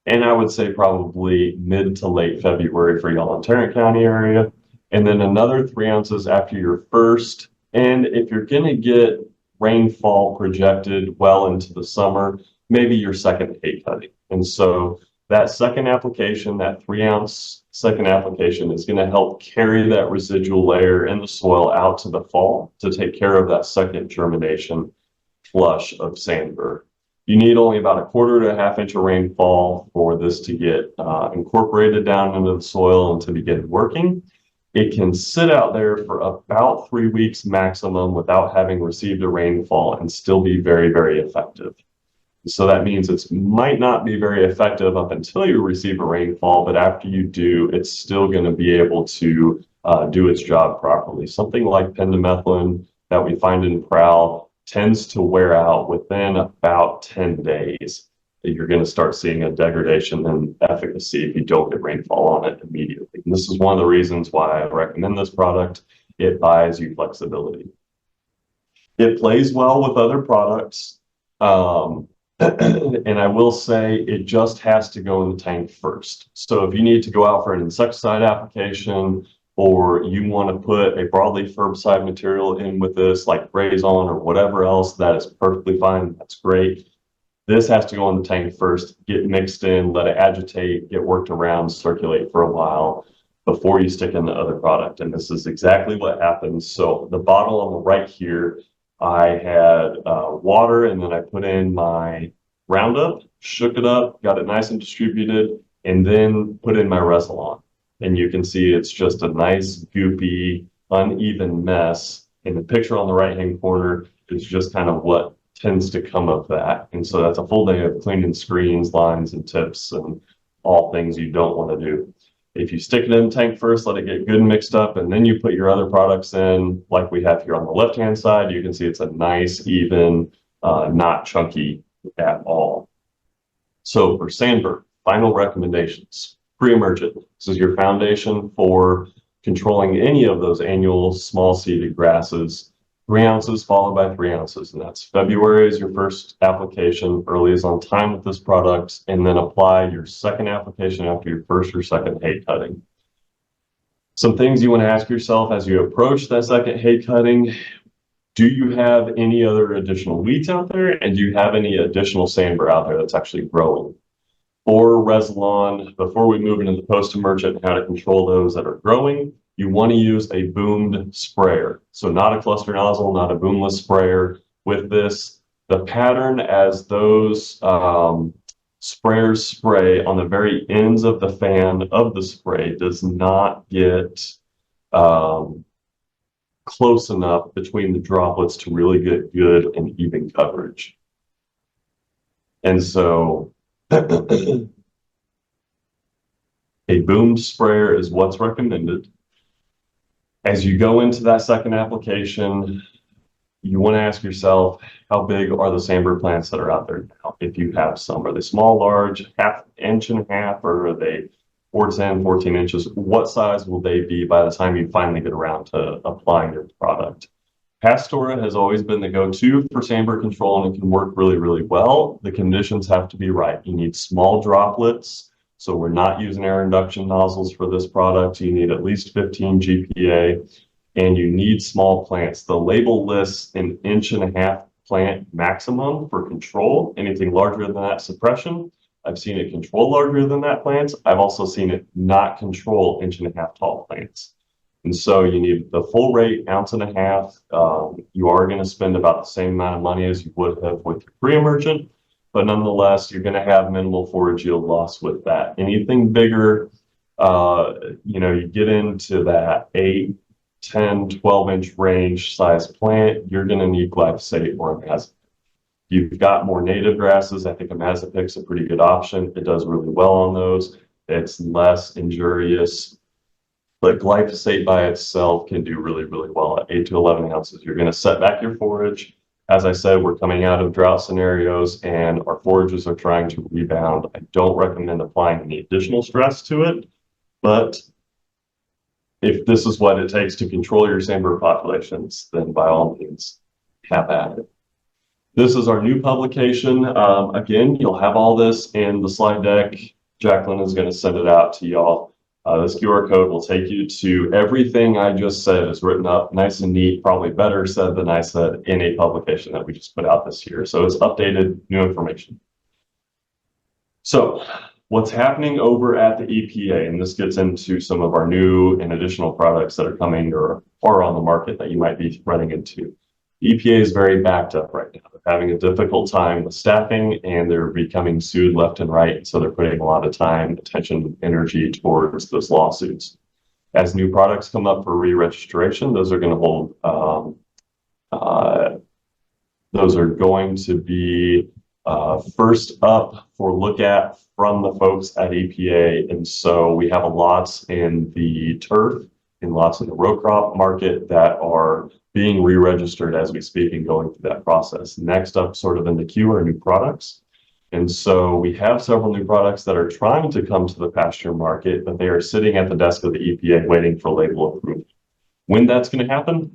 And I would say probably mid to late February for y'all in Tarrant County area. And then another 3 ounces after your first. And if you're going to get rainfall projected well into the summer, maybe your second hay cutting. And so that second application, that 3 ounce second application, is going to help carry that residual layer in the soil out to the fall to take care of that second germination flush of sandbur. You need only about 1/4 to 1/2 inch of rainfall for this to get incorporated down into the soil and to begin working. It can sit out there for about 3 weeks maximum without having received a rainfall and still be very, very effective. So that means it might not be very effective up until you receive a rainfall, but after you do, it's still going to be able to do its job properly. Something like pendimethalin that we find in Prowl tends to wear out within about 10 days. You're going to start seeing a degradation in efficacy if you don't get rainfall on it immediately. And this is one of the reasons why I recommend this product. It buys you flexibility. It plays well with other products. And I will say it just has to go in the tank first. So if you need to go out for an insecticide application, or you want to put a broadleaf herbicide material in with this, like Grazon or whatever else, that is perfectly fine. That's great. This has to go in the tank first, get mixed in, let it agitate, get worked around, circulate for a while before you stick in the other product. And this is exactly what happens. So the bottle on the right here, I had water, and then I put in my Roundup, shook it up, got it nice and distributed, and then put in my Resilon. And you can see it's just a nice, goopy, uneven mess. And the picture on the right-hand corner is just kind of what tends to come of that. And so that's a full day of cleaning screens, lines, and tips, and all things you don't want to do. If you stick it in the tank first, let it get good and mixed up, and then you put your other products in, like we have here on the left-hand side, you can see it's a nice, even, not chunky at all. So for sandbur, final recommendations. Pre-emergent. This is your foundation for controlling any of those annual small seeded grasses. 3 ounces followed by 3 ounces, and that's February is your first application. Early is on time with this product, and then apply your second application after your first or second hay cutting. Some things you want to ask yourself as you approach that second hay cutting: do you have any other additional weeds out there, and do you have any additional sandbur out there that's actually growing? For Resilon, before we move into the post-emergent and how to control those that are growing, you want to use a boomed sprayer. So not a cluster nozzle, not a boomless sprayer. With this, the pattern as those sprayers spray on the very ends of the fan of the spray does not get close enough between the droplets to really get good and even coverage. And so a boom sprayer is what's recommended. As you go into that second application, you want to ask yourself, how big are the samber plants that are out there now? If you have some, are they small, large, half inch and a half, or are they 4 to 14 inches? What size will they be by the time you finally get around to applying your product? Pastora has always been the go-to for samber control, and it can work really, really well. The conditions have to be right. You need small droplets. So we're not using air induction nozzles for this product. You need at least 15 GPA, and you need small plants. The label lists an 1.5-inch plant maximum for control. Anything larger than that, suppression. I've seen it control larger than that plants. I've also seen it not control 1.5-inch tall plants. And so you need the full rate, 1.5 ounces. You are going to spend about the same amount of money as you would have with your pre-emergent, but nonetheless, you're going to have minimal forage yield loss with that. Anything bigger, you get into that 8, 10, 12-inch range size plant, you're going to need glyphosate or imazapyr. You've got more native grasses. I think imazapyr's a pretty good option. It does really well on those. It's less injurious, but glyphosate by itself can do really, really well at 8 to 11 ounces. You're going to set back your forage. As I said, we're coming out of drought scenarios and our forages are trying to rebound. I don't recommend applying any additional stress to it, but if this is what it takes to control your samber populations, then by all means, have at it. This is our new publication. Again, you'll have all this in the slide deck. Jacqueline is going to send it out to y'all. This QR code will take you to everything I just said is written up nice and neat, probably better said than I said in a publication that we just put out this year. So it's updated, new information. So what's happening over at the EPA, and this gets into some of our new and additional products that are coming or are on the market that you might be running into. The EPA is very backed up right now. They're having a difficult time with staffing and they're becoming sued left and right. So they're putting a lot of time, attention, energy towards those lawsuits. As new products come up for re-registration, those are going to hold, those are going to be first up for look at from the folks at EPA. And so we have a lots in the turf and lots in the row crop market that are being re-registered as we speak and going through that process. Next up sort of in the queue are new products. And so we have several new products that are trying to come to the pasture market, but they are sitting at the desk of the EPA waiting for label approval. When that's going to happen,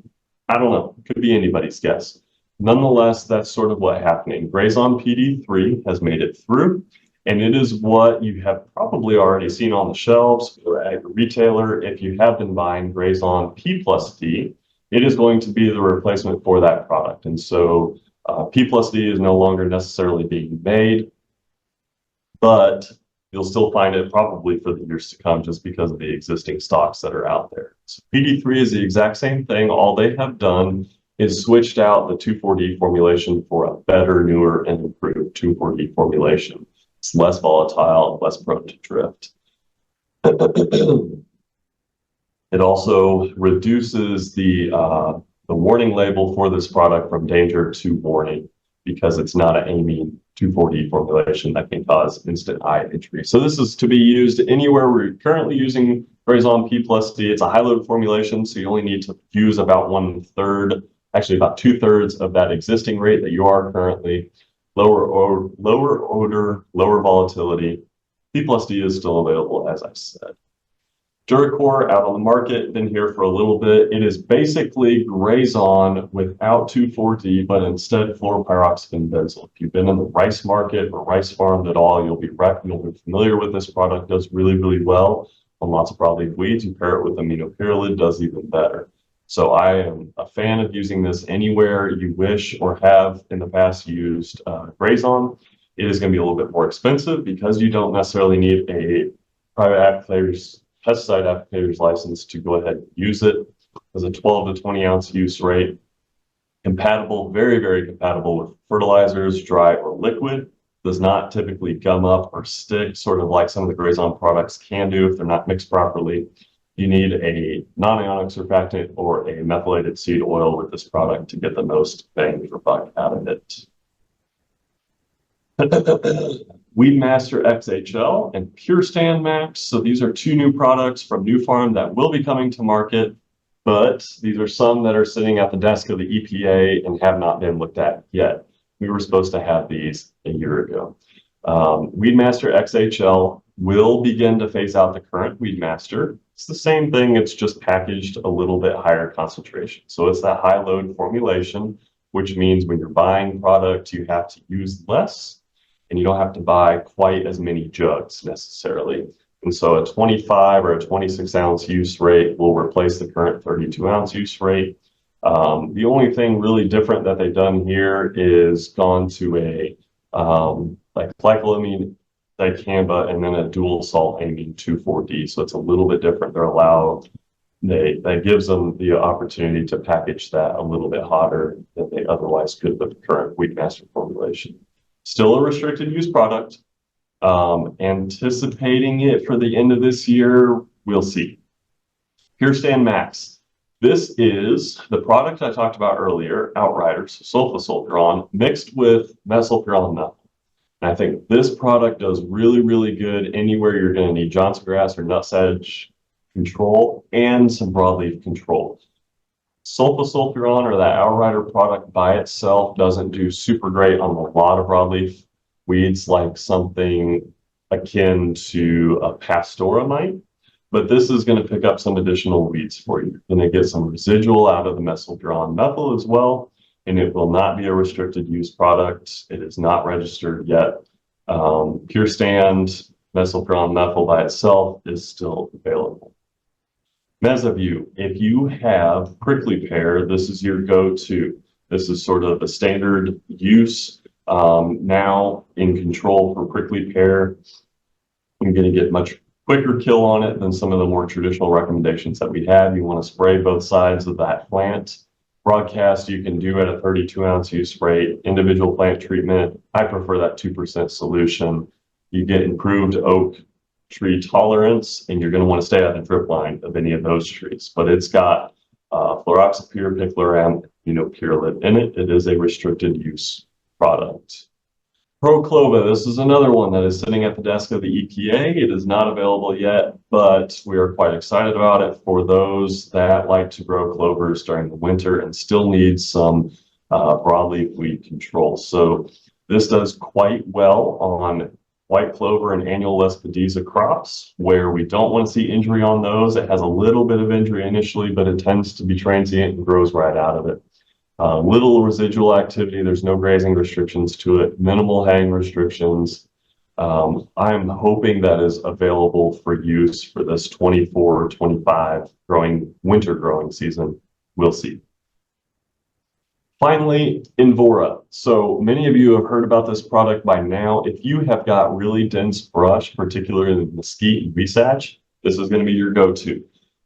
I don't know. It could be anybody's guess. Nonetheless, that's sort of what's happening. Grazon PD3 has made it through, and it is what you have probably already seen on the shelves or at a retailer. If you have been buying Grazon P plus D, it is going to be the replacement for that product. And so P plus D is no longer necessarily being made, but you'll still find it probably for the years to come just because of the existing stocks that are out there. So PD3 is the exact same thing. All they have done is switched out the 2,4-D formulation for a better, newer, and improved 2,4-D formulation. It's less volatile, less prone to drift. It also reduces the warning label for this product from danger to warning because it's not an amine 2,4-D formulation that can cause instant eye injury. So this is to be used anywhere. We're currently using Grazon P plus D. It's a high load formulation, so you only need to use about 1/3, actually about 2/3 of that existing rate that you are currently. Lower odor, lower volatility. P plus D is still available, as I said. Duracor out on the market, been here for a little bit. It is basically Grazon without 2,4-D, but instead fluoropyroxafen benzoyl. If you've been in the rice market or rice farmed at all, you'll be familiar with this product. Does really, really well on lots of broadleaf weeds. You pair it with aminopyrrolid, does even better. So I am a fan of using this anywhere you wish or have in the past used Grazon. It is going to be a little bit more expensive because you don't necessarily need a private pesticide applicator's license to go ahead and use it. As a 12 to 20 ounce use rate. Compatible, very, very compatible with fertilizers, dry or liquid. Does not typically gum up or stick, sort of like some of the Grazon products can do if they're not mixed properly. You need a non-ionic surfactant or a methylated seed oil with this product to get the most bang for buck out of it. Weedmaster XHL and Pure Stand Max. So these are two new products from New Farm that will be coming to market, but these are some that are sitting at the desk of the EPA and have not been looked at yet. We were supposed to have these a year ago. Weedmaster XHL will begin to phase out the current Weedmaster. It's the same thing, it's just packaged a little bit higher concentration. So it's that high load formulation, which means when you're buying product, you have to use less and you don't have to buy quite as many jugs necessarily. And so a 25 or a 26 ounce use rate will replace the current 32 ounce use rate. The only thing really different that they've done here is gone to a like glycolamine dicamba and then a dual salt amine 2,4-D. So it's a little bit different. That gives them the opportunity to package that a little bit hotter than they otherwise could with the current Weedmaster formulation. Still a restricted use product. Anticipating it for the end of this year, we'll see. Pure Stand Max. This is the product I talked about earlier, Outriders, sulfasulfuron, mixed with methylpyron methyl. And I think this product does really, really good anywhere you're going to need Johnson grass or nutsedge control and some broadleaf control. Sulfasulfuron or that Outrider product by itself doesn't do super great on a lot of broadleaf weeds like something akin to a pastora might, but this is going to pick up some additional weeds for you. You're going to get some residual out of the methylpyron methyl as well, and it will not be a restricted use product. It is not registered yet. Pure Stand methylpyron methyl by itself is still available. Mesaview, if you have prickly pear, this is your go-to. This is sort of the standard use now in control for prickly pear. You're going to get much quicker kill on it than some of the more traditional recommendations that we have. You want to spray both sides of that plant. Broadcast you can do at a 32 ounce use rate. Individual plant treatment, I prefer that 2% solution. You get improved oak tree tolerance, and you're going to want to stay out of the drip line of any of those trees. But it's got fluroxypyr, picloram, pyrrolid in it. It is a restricted use product. Proclova, this is another one that is sitting at the desk of the EPA. It is not available yet, but we are quite excited about it for those that like to grow clovers during the winter and still need some broadleaf weed control. So this does quite well on white clover and annual Lespedeza crops where we don't want to see injury on those. It has a little bit of injury initially, but it tends to be transient and grows right out of it. Little residual activity. There's no grazing restrictions to it, minimal hang restrictions. I'm hoping that is available for use for this 24 or 25 winter growing season. We'll see. Finally, Invora. So many of you have heard about this product by now. If you have got really dense brush, particularly in mesquite and resatch, this is going to be your go-to.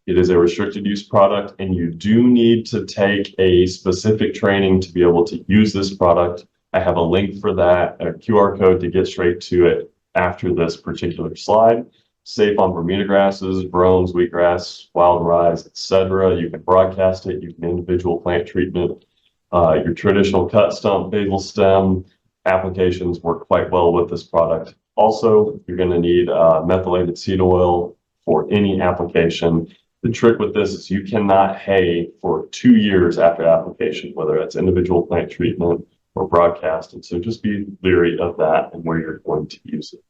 It is a restricted use product, and you do need to take a specific training to be able to use this product. I have a link for that, a QR code to get straight to it after this particular slide. Safe on Bermuda grasses, bromes, wheatgrass, wild rye, etc. You can broadcast it. You can individual plant treatment. Your traditional cut stump, basal stem applications work quite well with this product. Also, you're going to need methylated seed oil for any application. The trick with this is you cannot hay for 2 years after application, whether that's individual plant treatment or broadcast. And so just be leery of that and where you're going to use it.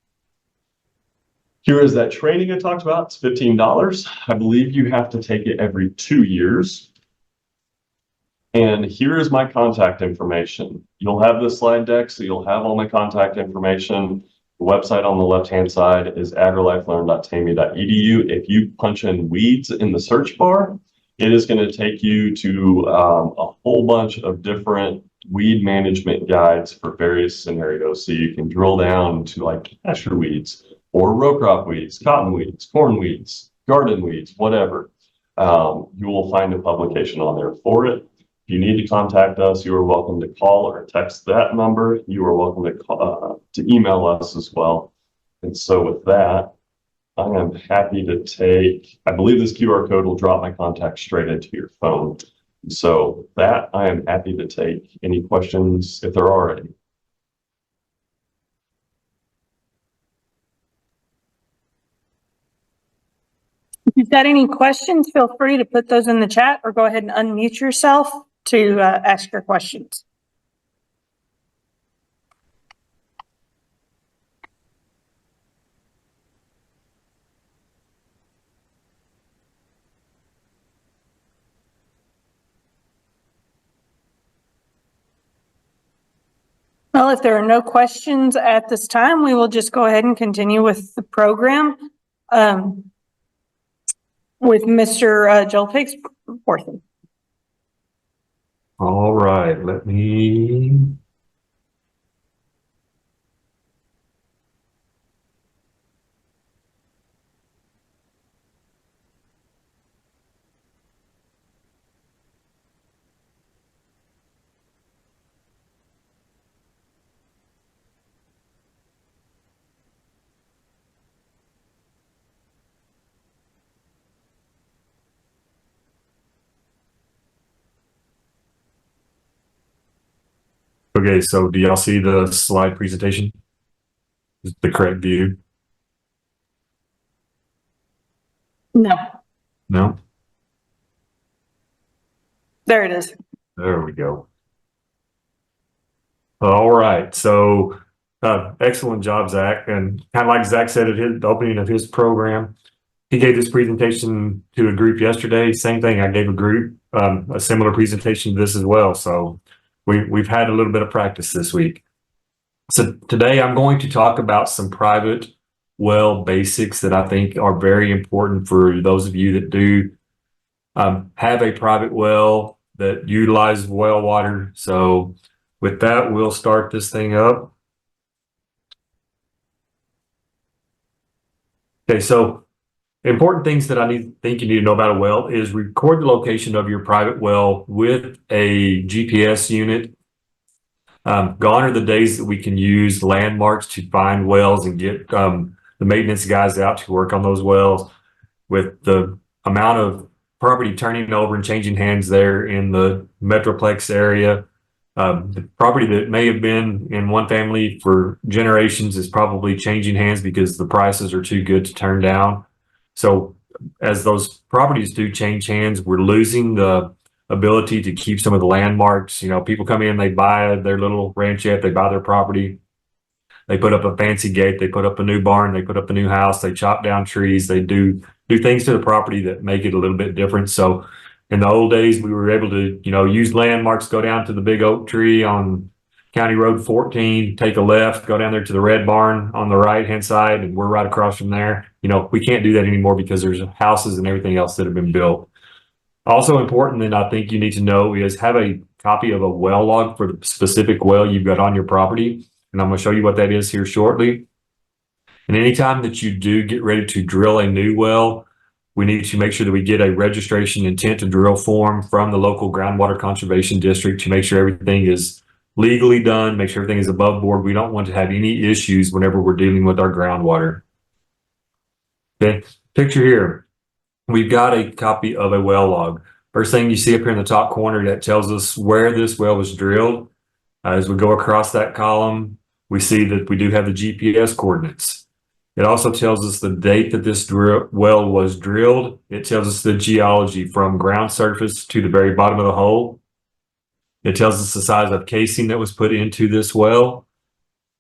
Here is that training I talked about. It's $15. I believe you have to take it every 2 years. And here is my contact information. You'll have the slide deck, so you'll have all my contact information. The website on the left-hand side is agrilifelearn.tami.edu. If you punch in weeds in the search bar, it is going to take you to a whole bunch of different weed management guides for various scenarios. So you can drill down to like pasture weeds or row crop weeds, cotton weeds, corn weeds, garden weeds, whatever. You will find a publication on there for it. If you need to contact us, you are welcome to call or text that number. You are welcome to email us as well. And so with that, I am happy to take, I believe this QR code will drop my contact straight into your phone. So with that, I am happy to take any questions if there are any. got any questions, feel free to put those in the chat or go ahead and unmute yourself to ask your questions. Well, if there are no questions at this time, we will just go ahead and continue with the program with Mr. Joel Piggs. All right, let me. Okay, so do y'all see the slide presentation? Is the correct view? No, No? there it is. There we go. All right, so excellent job, Zach. And kind of like Zach said at the opening of his program, he gave this presentation to a group yesterday. Same thing, I gave a group a similar presentation to this as well. So we've had a little bit of practice this week. So today I'm going to talk about some private well basics that I think are very important for those of you that do have a private well that utilize well water. So with that, we'll start this thing up. Okay, so important things that I think you need to know about a well is record the location of your private well with a GPS unit. Gone are the days that we can use landmarks to find wells and get the maintenance guys out to work on those wells. With the amount of property turning over and changing hands there in the Metroplex area, the property that may have been in one family for generations is probably changing hands because the prices are too good to turn down. So as those properties do change hands, we're losing the ability to keep some of the landmarks. You know, people come in, they buy their little ranchette, they buy their property, they put up a fancy gate, they put up a new barn, they put up a new house, they chop down trees, they do things to the property that make it a little bit different. So in the old days, we were able to, you know, use landmarks, go down to the big oak tree on County Road 14, take a left, go down there to the red barn on the right-hand side, and we're right across from there. You know, we can't do that anymore because there's houses and everything else that have been built. Also important that I think you need to know is have a copy of a well log for the specific well you've got on your property. And I'm going to show you what that is here shortly. And anytime that you do get ready to drill a new well, we need to make sure that we get a registration intent to drill form from the local groundwater conservation district to make sure everything is legally done, make sure everything is above board. We don't want to have any issues whenever we're dealing with our groundwater. Okay, picture here. We've got a copy of a well log. First thing you see up here in the top corner that tells us where this well was drilled. As we go across that column, we see that we do have the GPS coordinates. It also tells us the date that this well was drilled. It tells us the geology from ground surface to the very bottom of the hole. It tells us the size of casing that was put into this well.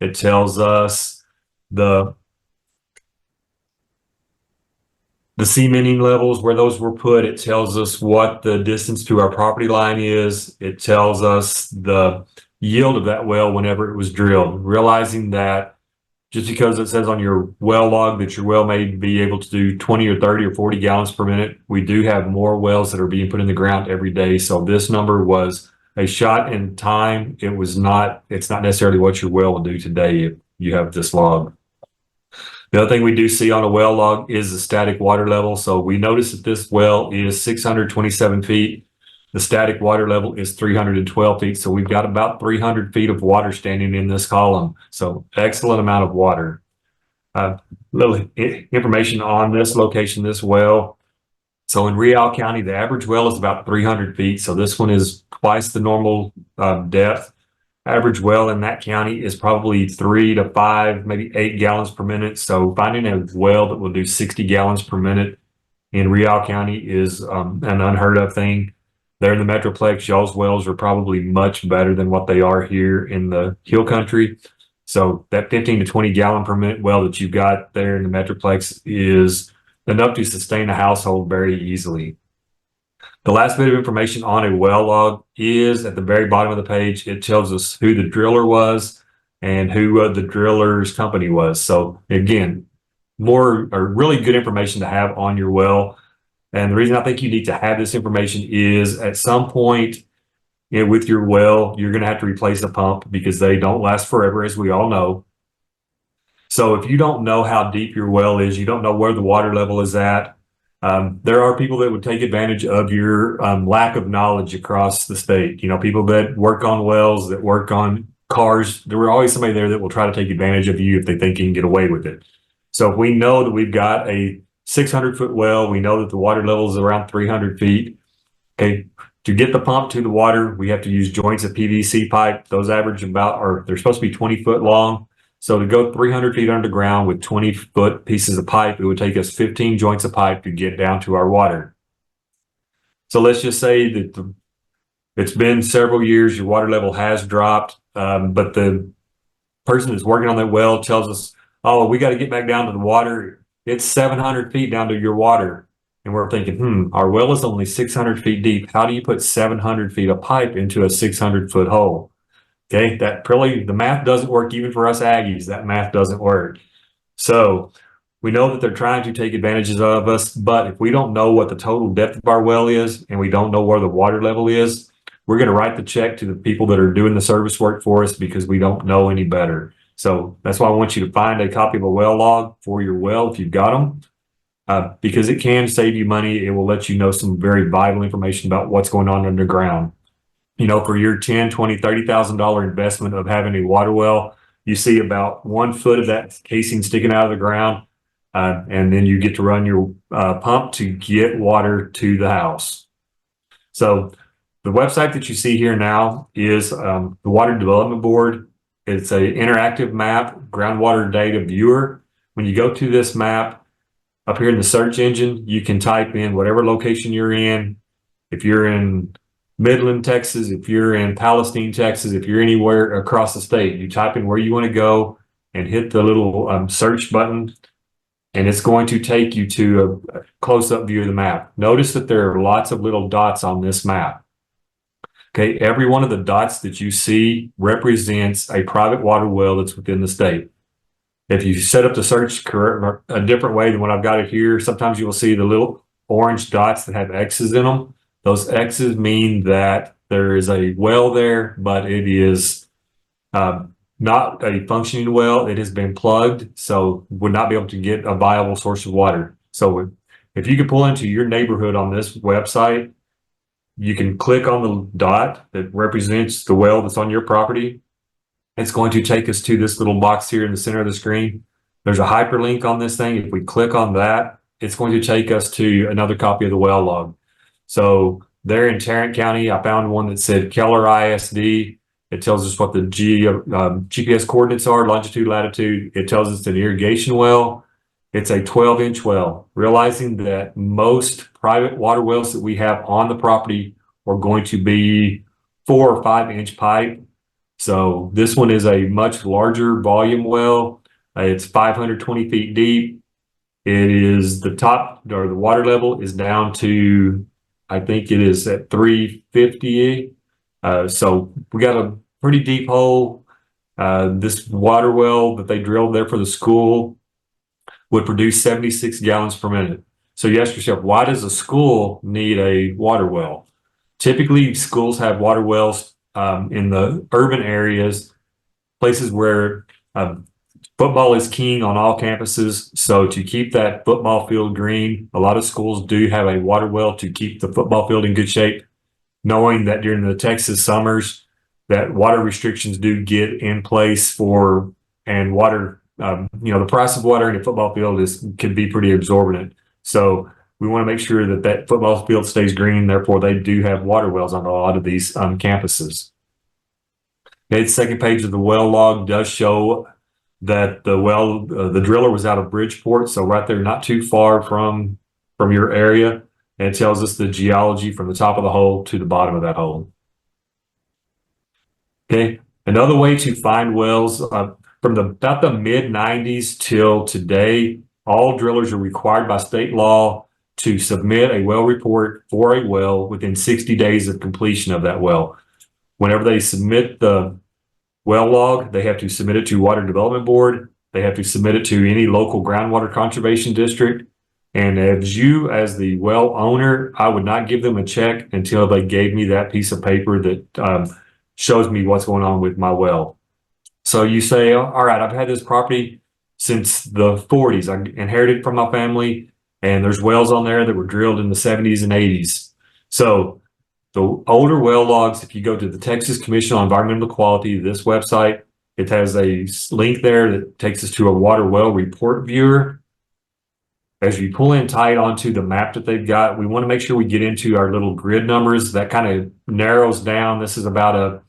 It tells us the cementing levels, where those were put. It tells us what the distance to our property line is. It tells us the yield of that well whenever it was drilled, realizing that just because it says on your well log that your well may be able to do 20 or 30 or 40 gallons per minute, we do have more wells that are being put in the ground every day. So this number was a shot in time. It's not necessarily what your well will do today if you have this log. The other thing we do see on a well log is the static water level. So we notice that this well is 627 feet. The static water level is 312 feet. So we've got about 300 feet of water standing in this column. So excellent amount of water. Little information on this location, this well. So in Real County, the average well is about 300 feet. So this one is twice the normal depth. Average well in that county is probably 3 to 5, maybe 8 gallons per minute. So finding a well that will do 60 gallons per minute in Real County is an unheard of thing. There in the Metroplex, y'all's wells are probably much better than what they are here in the Hill Country. So that 15 to 20 gallon per minute well that you've got there in the Metroplex is enough to sustain a household very easily. The last bit of information on a well log is at the very bottom of the page. It tells us who the driller was and who the driller's company was. So again, more or really good information to have on your well. And the reason I think you need to have this information is at some point with your well, you're going to have to replace a pump because they don't last forever, as we all know. So if you don't know how deep your well is, you don't know where the water level is at, there are people that would take advantage of your lack of knowledge across the state. You know, people that work on wells, that work on cars, there will always somebody there that will try to take advantage of you if they think you can get away with it. So if we know that we've got a 600-foot well, we know that the water level is around 300 feet. Okay, to get the pump to the water, we have to use joints of PVC pipe. Those average about, or they're supposed to be 20 foot long. So to go 300 feet underground with 20-foot pieces of pipe, it would take us 15 joints of pipe to get down to our water. So let's just say that it's been several years, your water level has dropped, but the person that's working on that well tells us, oh, we got to get back down to the water. It's 700 feet down to your water. And we're thinking, our well is only 600 feet deep. How do you put 700 feet of pipe into a 600-foot hole? Okay, that probably, the math doesn't work even for us Aggies. That math doesn't work. So we know that they're trying to take advantages of us, but if we don't know what the total depth of our well is and we don't know where the water level is, we're going to write the check to the people that are doing the service work for us because we don't know any better. So that's why I want you to find a copy of a well log for your well if you've got them. Because it can save you money. It will let you know some very vital information about what's going on underground. You know, for your $10,000, $20,000, $30,000 investment of having a water well, you see about 1 foot of that casing sticking out of the ground. And then you get to run your pump to get water to the house. So the website that you see here now is the Water Development Board. It's an interactive map, groundwater data viewer. When you go to this map, up here in the search engine, you can type in whatever location you're in. If you're in Midland, Texas, if you're in Palestine, Texas, if you're anywhere across the state, you type in where you want to go and hit the little search button, and it's going to take you to a close-up view of the map. Notice that there are lots of little dots on this map. Okay, every one of the dots that you see represents a private water well that's within the state. If you set up the search a different way than what I've got it here, sometimes you will see the little orange dots that have X's in them. Those X's mean that there is a well there, but it is not a functioning well. It has been plugged, so would not be able to get a viable source of water. So if you can pull into your neighborhood on this website, you can click on the dot that represents the well that's on your property. It's going to take us to this little box here in the center of the screen. There's a hyperlink on this thing. If we click on that, it's going to take us to another copy of the well log. So there in Tarrant County, I found one that said Keller ISD. It tells us what the GPS coordinates are, longitude, latitude. It tells us an irrigation well. It's a 12-inch well. Realizing that most private water wells that we have on the property are going to be 4 or 5-inch pipe. So this one is a much larger volume well. It's 520 feet deep. It is the top, or the water level is down to, I think it is at 350. So we got a pretty deep hole. This water well that they drilled there for the school would produce 76 gallons per minute. So you ask yourself, why does a school need a water well? Typically, schools have water wells in the urban areas, places where football is king on all campuses. So to keep that football field green, a lot of schools do have a water well to keep the football field in good shape, knowing that during the Texas summers, that water restrictions do get in place for, and water, the price of water in a football field can be pretty exorbitant. So we want to make sure that that football field stays green. Therefore, they do have water wells on a lot of these campuses. Okay, the second page of the well log does show that the well, the driller was out of Bridgeport. So right there, not too far from from your area, and it tells us the geology from the top of the hole to the bottom of that hole. Okay, another way to find wells, from about the mid-90s till today, all drillers are required by state law to submit a well report for a well within 60 days of completion of that well. Whenever they submit the well log, they have to submit it to Water Development Board. They have to submit it to any local groundwater conservation district. And as the well owner, I would not give them a check until they gave me that piece of paper that shows me what's going on with my well. So you say, all right, I've had this property since the 40s. I inherited it from my family, and there's wells on there that were drilled in the 70s and 80s. So the older well logs, if you go to the Texas Commission on Environmental Quality, this website, it has a link there that takes us to a water well report viewer. As you pull in tight onto the map that they've got, we want to make sure we get into our little grid numbers. That kind of narrows down. This is about a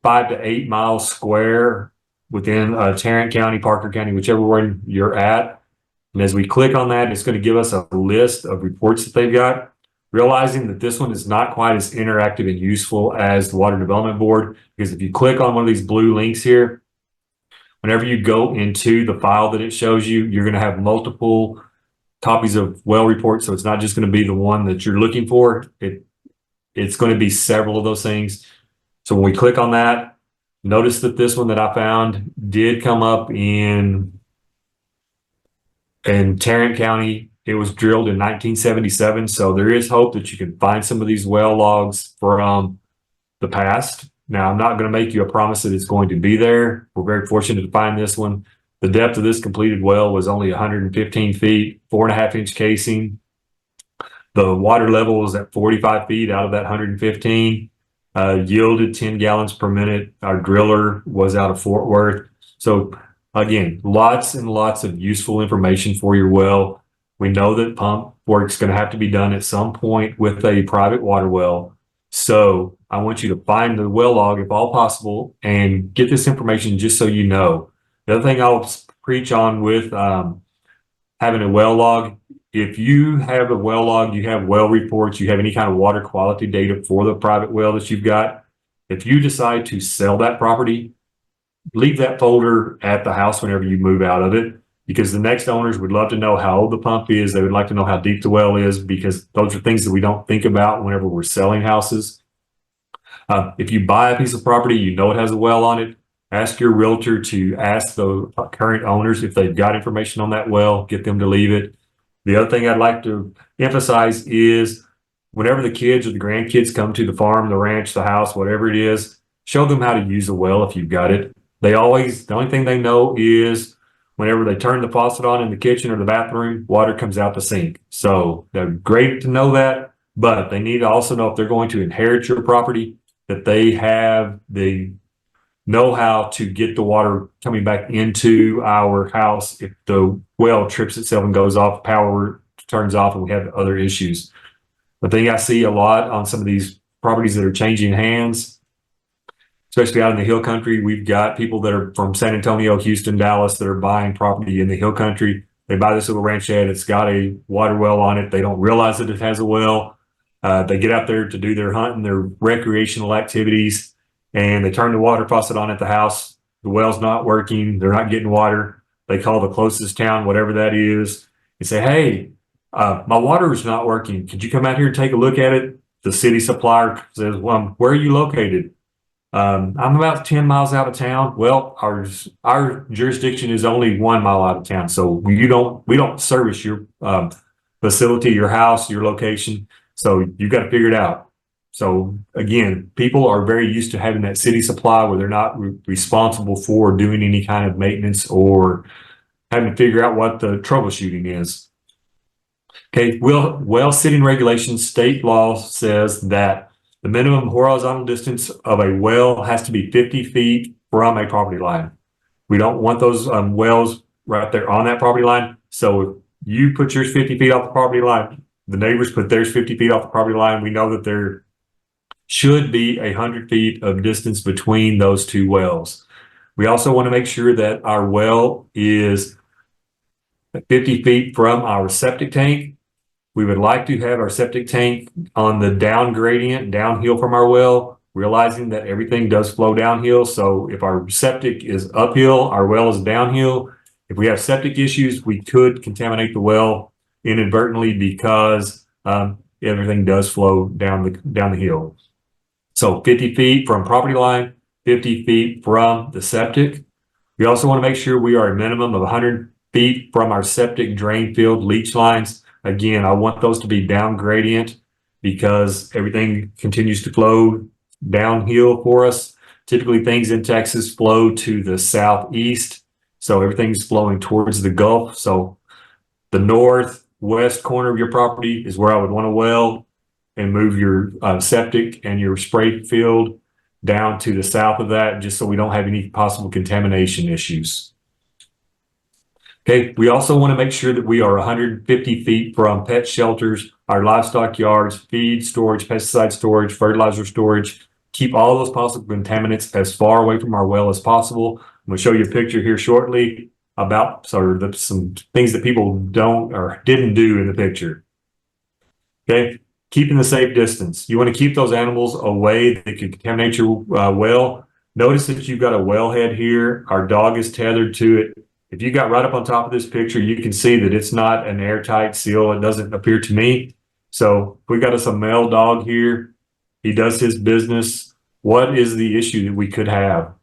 5 to 8 mile square within Tarrant County, Parker County, whichever one you're at. And as we click on that, it's going to give us a list of reports that they've got, realizing that this one is not quite as interactive and useful as the Water Development Board, because if you click on one of these blue links here, whenever you go into the file that it shows you, you're going to have multiple copies of well reports. So it's not just going to be the one that you're looking for. It's going to be several of those things. So when we click on that, notice that this one that I found did come up in Tarrant County. It was drilled in 1977. So there is hope that you can find some of these well logs from the past. Now, I'm not going to make you a promise that it's going to be there. We're very fortunate to find this one. The depth of this completed well was only 115 feet, 4.5-inch casing. The water level was at 45 feet out of that 115. Yielded 10 gallons per minute. Our driller was out of Fort Worth. So again, lots and lots of useful information for your well. We know that pump work's going to have to be done at some point with a private water well. So I want you to find the well log if all possible and get this information just so you know. The other thing I'll preach on with having a well log, if you have a well log, you have well reports, you have any kind of water quality data for the private well that you've got, if you decide to sell that property, leave that folder at the house whenever you move out of it, because the next owners would love to know how old the pump is. They would like to know how deep the well is, because those are things that we don't think about whenever we're selling houses. If you buy a piece of property, you know it has a well on it, ask your realtor to ask the current owners if they've got information on that well, get them to leave it. The other thing I'd like to emphasize is whenever the kids or the grandkids come to the farm, the ranch, the house, whatever it is, show them how to use a well if you've got it. The only thing they know is whenever they turn the faucet on in the kitchen or the bathroom, water comes out the sink. So they're great to know that, but they need to also know if they're going to inherit your property, that they have the know-how to get the water coming back into our house if the well trips itself and goes off, power turns off, and we have other issues. The thing I see a lot on some of these properties that are changing hands, especially out in the hill country, we've got people that are from San Antonio, Houston, Dallas that are buying property in the hill country. They buy this little ranchette. It's got a water well on it. They don't realize that it has a well. They get out there to do their hunting, their recreational activities, and they turn the water faucet on at the house. The well's not working. They're not getting water. They call the closest town, whatever that is, and say, hey, my water is not working. Could you come out here and take a look at it? The city supplier says, well, where are you located? I'm about 10 miles out of town. Well, our jurisdiction is only 1 mile out of town. So we don't service your facility, your house, your location. So you've got to figure it out. So again, people are very used to having that city supply where they're not responsible for doing any kind of maintenance or having to figure out what the troubleshooting is. Okay, well sitting regulations, state law says that the minimum horizontal distance of a well has to be 50 feet from a property line. We don't want those wells right there on that property line. So if you put yours 50 feet off the property line, the neighbors put theirs 50 feet off the property line, we know that there should be 100 feet of distance between those two wells. We also want to make sure that our well is 50 feet from our septic tank. We would like to have our septic tank on the down gradient, downhill from our well, realizing that everything does flow downhill. So if our septic is uphill, our well is downhill. If we have septic issues, we could contaminate the well inadvertently because everything does flow down the hill. So 50 feet from property line, 50 feet from the septic. We also want to make sure we are a minimum of 100 feet from our septic drain field leach lines. Again, I want those to be down gradient because everything continues to flow downhill for us. Typically, things in Texas flow to the southeast, so everything's flowing towards the Gulf. So the northwest corner of your property is where I would want a well, and move your septic and your spray field down to the south of that, just so we don't have any possible contamination issues. Okay, we also want to make sure that we are 150 feet from pet shelters, our livestock yards, feed storage, pesticide storage, fertilizer storage. Keep all those possible contaminants as far away from our well as possible. I'm going to show you a picture here shortly about some things that people don't or didn't do in the picture. Okay, keeping the safe distance. You want to keep those animals away that could contaminate your well. Notice that you've got a wellhead here. Our dog is tethered to it. If you got right up on top of this picture, you can see that it's not an airtight seal. It doesn't appear to me. So we got us a male dog here. He does his business. What is the issue that we could have?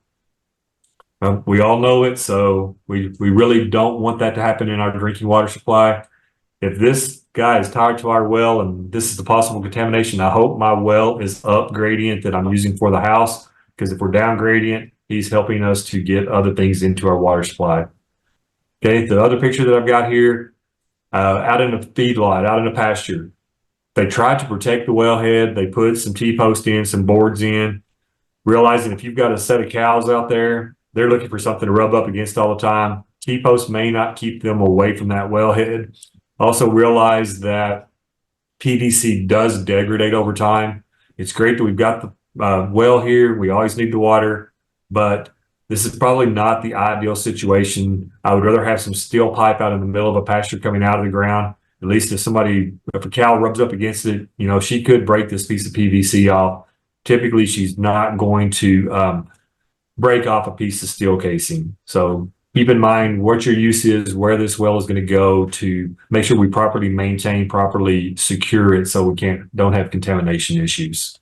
We all know it, so we really don't want that to happen in our drinking water supply. If this guy is tied to our well and this is the possible contamination, I hope my well is up gradient that I'm using for the house, because if we're down gradient, he's helping us to get other things into our water supply. Okay, the other picture that I've got here, out in a feedlot, out in a pasture. They tried to protect the wellhead. They put some T-posts in, some boards in, realizing if you've got a set of cows out there, they're looking for something to rub up against all the time. T-posts may not keep them away from that wellhead. Also realize that PVC does degrade over time. It's great that we've got the well here. We always need the water, but this is probably not the ideal situation. I would rather have some steel pipe out in the middle of a pasture coming out of the ground. At least if a cow rubs up against it, she could break this piece of PVC off. Typically, she's not going to break off a piece of steel casing. So keep in mind what your use is, where this well is going to go, to make sure we properly maintain, properly secure it so we don't have contamination issues.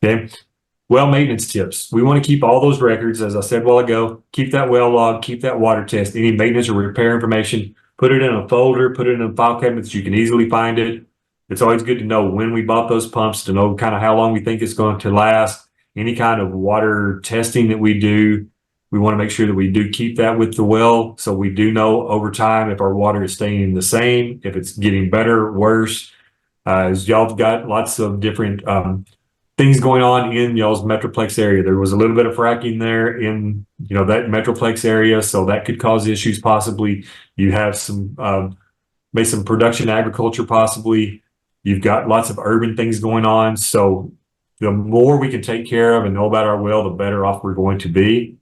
Okay. Well maintenance tips. We want to keep all those records, as I said a while ago. Keep that well log, keep that water test, any maintenance or repair information, put it in a folder, put it in a file cabinet so you can easily find it. It's always good to know when we bought those pumps, to know kind of how long we think it's going to last. Any kind of water testing that we do, we want to make sure that we do keep that with the well, so we do know over time if our water is staying the same, if it's getting better, worse. As y'all have got lots of different things going on in y'all's Metroplex area. There was a little bit of fracking there in that Metroplex area, so that could cause issues possibly. You have some maybe some production agriculture possibly. You've got lots of urban things going on. So the more we can take care of and know about our well, the better off we're going to be.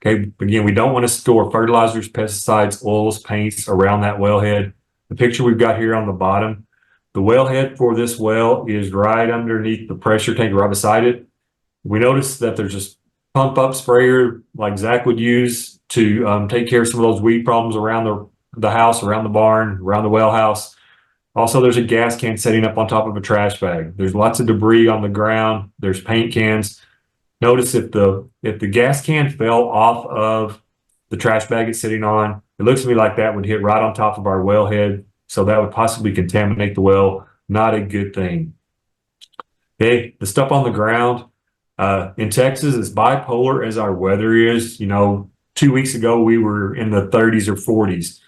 Okay, again, we don't want to store fertilizers, pesticides, oils, paints around that wellhead. The picture we've got here on the bottom, the wellhead for this well is right underneath the pressure tank, right beside it. We noticed that there's just pump up sprayer like Zach would use to take care of some of those weed problems around the house, around the barn, around the well house. Also, there's a gas can setting up on top of a trash bag. There's lots of debris on the ground. There's paint cans. Notice if the gas can fell off of the trash bag it's sitting on, it looks to me like that would hit right on top of our wellhead. So that would possibly contaminate the well. Not a good thing. Okay, the stuff on the ground in Texas is bipolar as our weather is. 2 weeks ago we were in the 30s or 40s.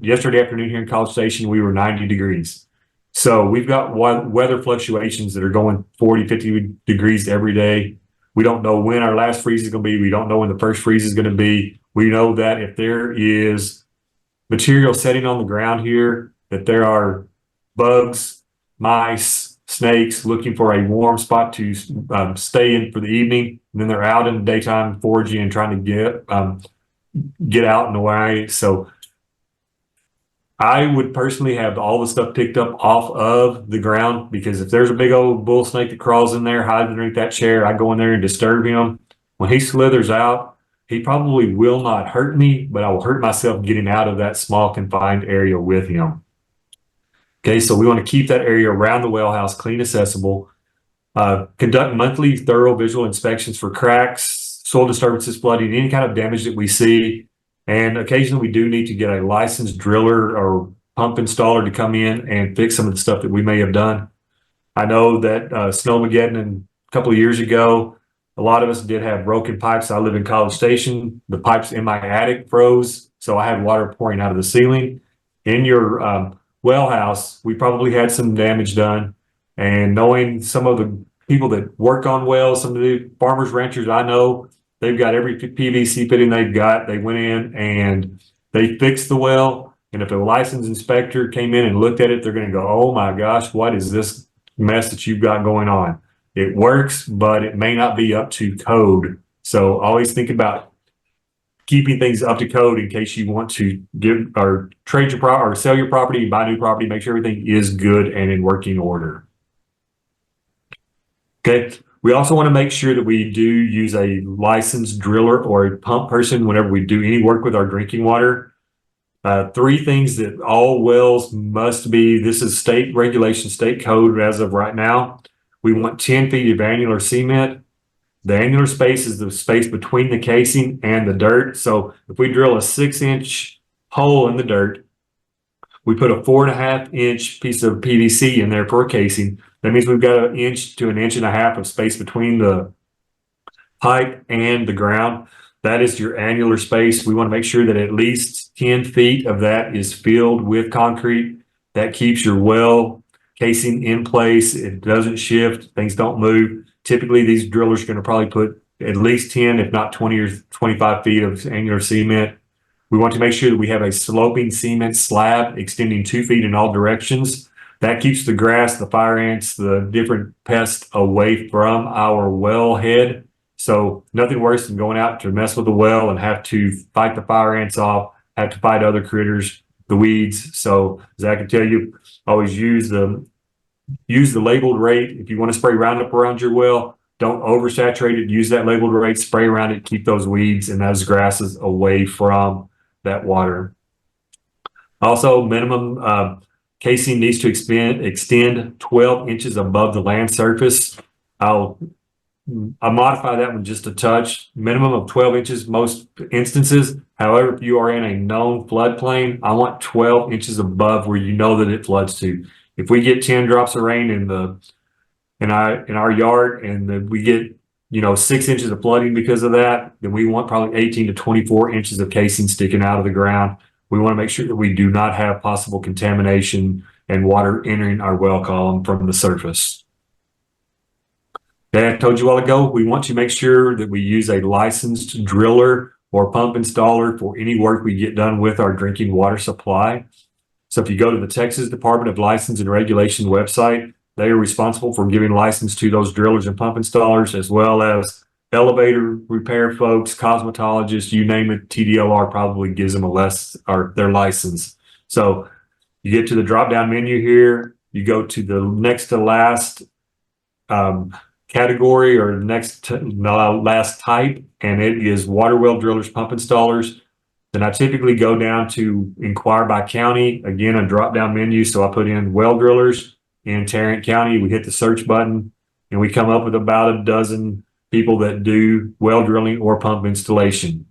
Yesterday afternoon here in College Station we were 90 degrees. So we've got weather fluctuations that are going 40, 50 degrees every day. We don't know when our last freeze is going to be. We don't know when the first freeze is going to be. We know that if there is material setting on the ground here, that there are bugs, mice, snakes looking for a warm spot to stay in for the evening. And then they're out in the daytime foraging and trying to get get out in the way. So I would personally have all the stuff picked up off of the ground, because if there's a big old bull snake that crawls in there, hiding underneath that chair, I go in there and disturb him. When he slithers out, he probably will not hurt me, but I will hurt myself getting out of that small confined area with him. Okay, so we want to keep that area around the well house clean, accessible. Conduct monthly thorough visual inspections for cracks, soil disturbances, flooding, any kind of damage that we see. And occasionally we do need to get a licensed driller or pump installer to come in and fix some of the stuff that we may have done. I know that Snowmageddon a couple of years ago, a lot of us did have broken pipes. I live in College Station. The pipes in my attic froze, so I had water pouring out of the ceiling. In your well house, we probably had some damage done. And knowing some of the people that work on wells, some of the farmers, ranchers I know, they've got every PVC fitting they've got. They went in and they fixed the well. And if a licensed inspector came in and looked at it, they're going to go, oh my gosh, what is this mess that you've got going on? It works, but it may not be up to code. So always think about keeping things up to code in case you want to give or trade your property or sell your property, buy new property, make sure everything is good and in working order. Okay. We also want to make sure that we do use a licensed driller or a pump person whenever we do any work with our drinking water. Three things that all wells must be. This is state regulation, state code as of right now. We want 10 feet of annular cement. The annular space is the space between the casing and the dirt. So if we drill a 6-inch hole in the dirt, we put a 4.5-inch piece of PVC in there for a casing. That means we've got 1 inch to 1.5 inches of space between the pipe and the ground. That is your annular space. We want to make sure that at least 10 feet of that is filled with concrete. That keeps your well casing in place. It doesn't shift. Things don't move. Typically, these drillers are going to probably put at least 10, if not 20 or 25 feet of annular cement. We want to make sure that we have a sloping cement slab extending 2 feet in all directions. That keeps the grass, the fire ants, the different pests away from our well head. So nothing worse than going out to mess with the well and have to fight the fire ants off, have to fight other critters, the weeds. So as I can tell you, always use the labeled rate. If you want to spray Roundup around your well, don't oversaturate it. Use that labeled rate, spray around it, keep those weeds and those grasses away from that water. Also, minimum casing needs to extend 12 inches above the land surface. I'll modify that one just a touch. Minimum of 12 inches most instances. However, if you are in a known floodplain, I want 12 inches above where you know that it floods to. If we get 10 drops of rain in our yard and we get 6 inches of flooding because of that, then we want probably 18 to 24 inches of casing sticking out of the ground. We want to make sure that we do not have possible contamination and water entering our well column from the surface. Okay, I told you a while ago, we want to make sure that we use a licensed driller or pump installer for any work we get done with our drinking water supply. So if you go to the Texas Department of License and Regulation website, they are responsible for giving license to those drillers and pump installers, as well as elevator repair folks, cosmetologists, you name it. TDLR probably gives them their license. So you get to the drop down menu here, you go to the next to last category or next to last type, and it is water well drillers, pump installers. Then I typically go down to inquire by county, again, a drop down menu. So I put in well drillers in Tarrant County. We hit the search button and we come up with about a dozen people that do well drilling or pump installation.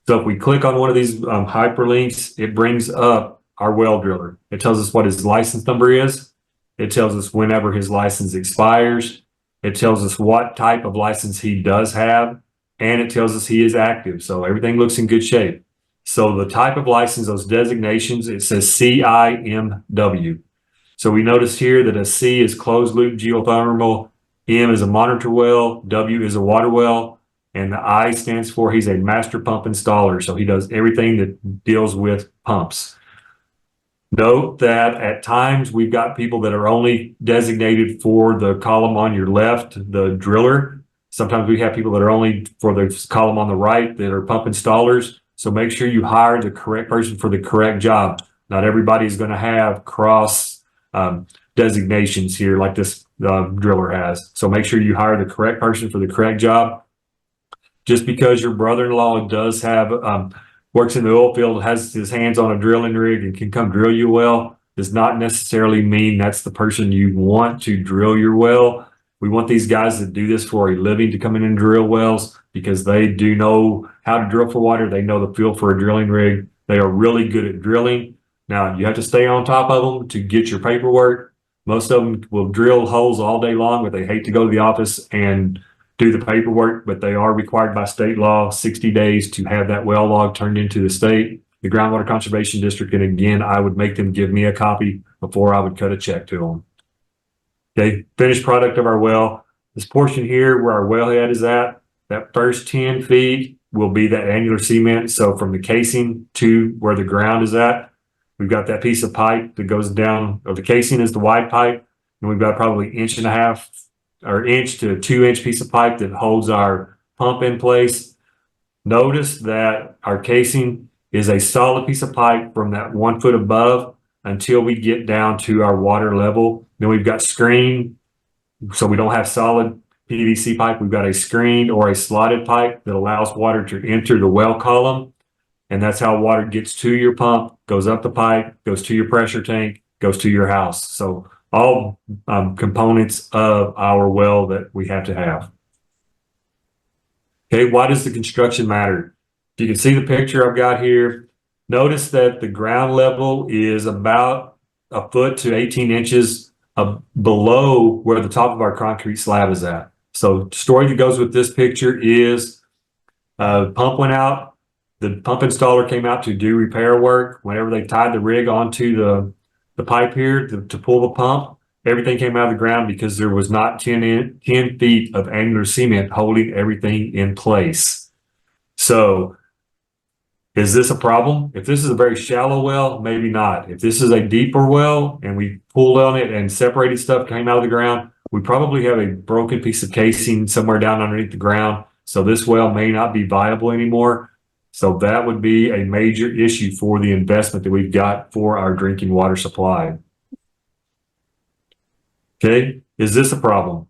So if we click on one of these hyperlinks, it brings up our well driller. It tells us what his license number is. It tells us whenever his license expires. It tells us what type of license he does have, and it tells us he is active. So everything looks in good shape. So the type of license, those designations, it says CIMW. So we notice here that a C is closed loop geothermal, M is a monitor well, W is a water well, and the I stands for he's a master pump installer. So he does everything that deals with pumps. Note that at times we've got people that are only designated for the column on your left, the driller. Sometimes we have people that are only for the column on the right that are pump installers. So make sure you hire the correct person for the correct job. Not everybody is going to have cross designations here like this driller has. So make sure you hire the correct person for the correct job. Just because your brother-in-law does have works in the oil field, has his hands on a drilling rig and can come drill you well, does not necessarily mean that's the person you want to drill your well. We want these guys that do this for a living to come in and drill wells because they do know how to drill for water. They know the feel for a drilling rig. They are really good at drilling. Now, you have to stay on top of them to get your paperwork. Most of them will drill holes all day long, but they hate to go to the office and do the paperwork, but they are required by state law 60 days to have that well log turned into the state, the Groundwater Conservation District. And again, I would make them give me a copy before I would cut a check to them. Okay, finished product of our well. This portion here where our wellhead is at, that first 10 feet will be that annular cement. So from the casing to where the ground is at, we've got that piece of pipe that goes down, or the casing is the wide pipe, and we've got probably 1.5 or inch to 2-inch piece of pipe that holds our pump in place. Notice that our casing is a solid piece of pipe from that 1 foot above until we get down to our water level. Then we've got screen, so we don't have solid PVC pipe. We've got a screen or a slotted pipe that allows water to enter the well column. And that's how water gets to your pump, goes up the pipe, goes to your pressure tank, goes to your house. So all components of our well that we have to have. Okay, why does the construction matter? You can see the picture I've got here. Notice that the ground level is about 1 foot to 18 inches below where the top of our concrete slab is at. So the story that goes with this picture is pump went out. The pump installer came out to do repair work. Whenever they tied the rig onto the pipe here to pull the pump, everything came out of the ground because there was not 10 feet of angular cement holding everything in place. So is this a problem? If this is a very shallow well, maybe not. If this is a deeper well and we pulled on it and separated stuff came out of the ground, we probably have a broken piece of casing somewhere down underneath the ground. So this well may not be viable anymore. So that would be a major issue for the investment that we've got for our drinking water supply. Okay, is this a problem?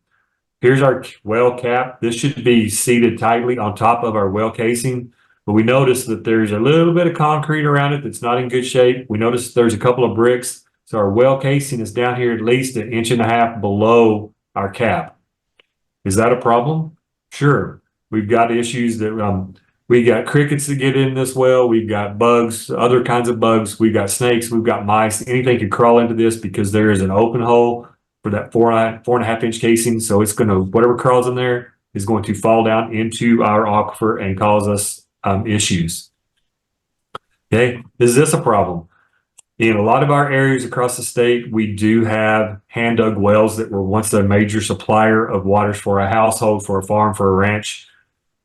Here's our well cap. This should be seated tightly on top of our well casing, but we notice that there's a little bit of concrete around it that's not in good shape. We notice there's a couple of bricks. So our well casing is down here at least 1.5 inches below our cap. Is that a problem? Sure. We've got issues that we got crickets that get in this well. We've got bugs, other kinds of bugs. We've got snakes. We've got mice. Anything could crawl into this because there is an open hole for that 4.5 inch casing. So it's going to, whatever crawls in there is going to fall down into our aquifer and cause us issues. Okay, is this a problem? In a lot of our areas across the state, we do have hand dug wells that were once a major supplier of waters for a household, for a farm, for a ranch.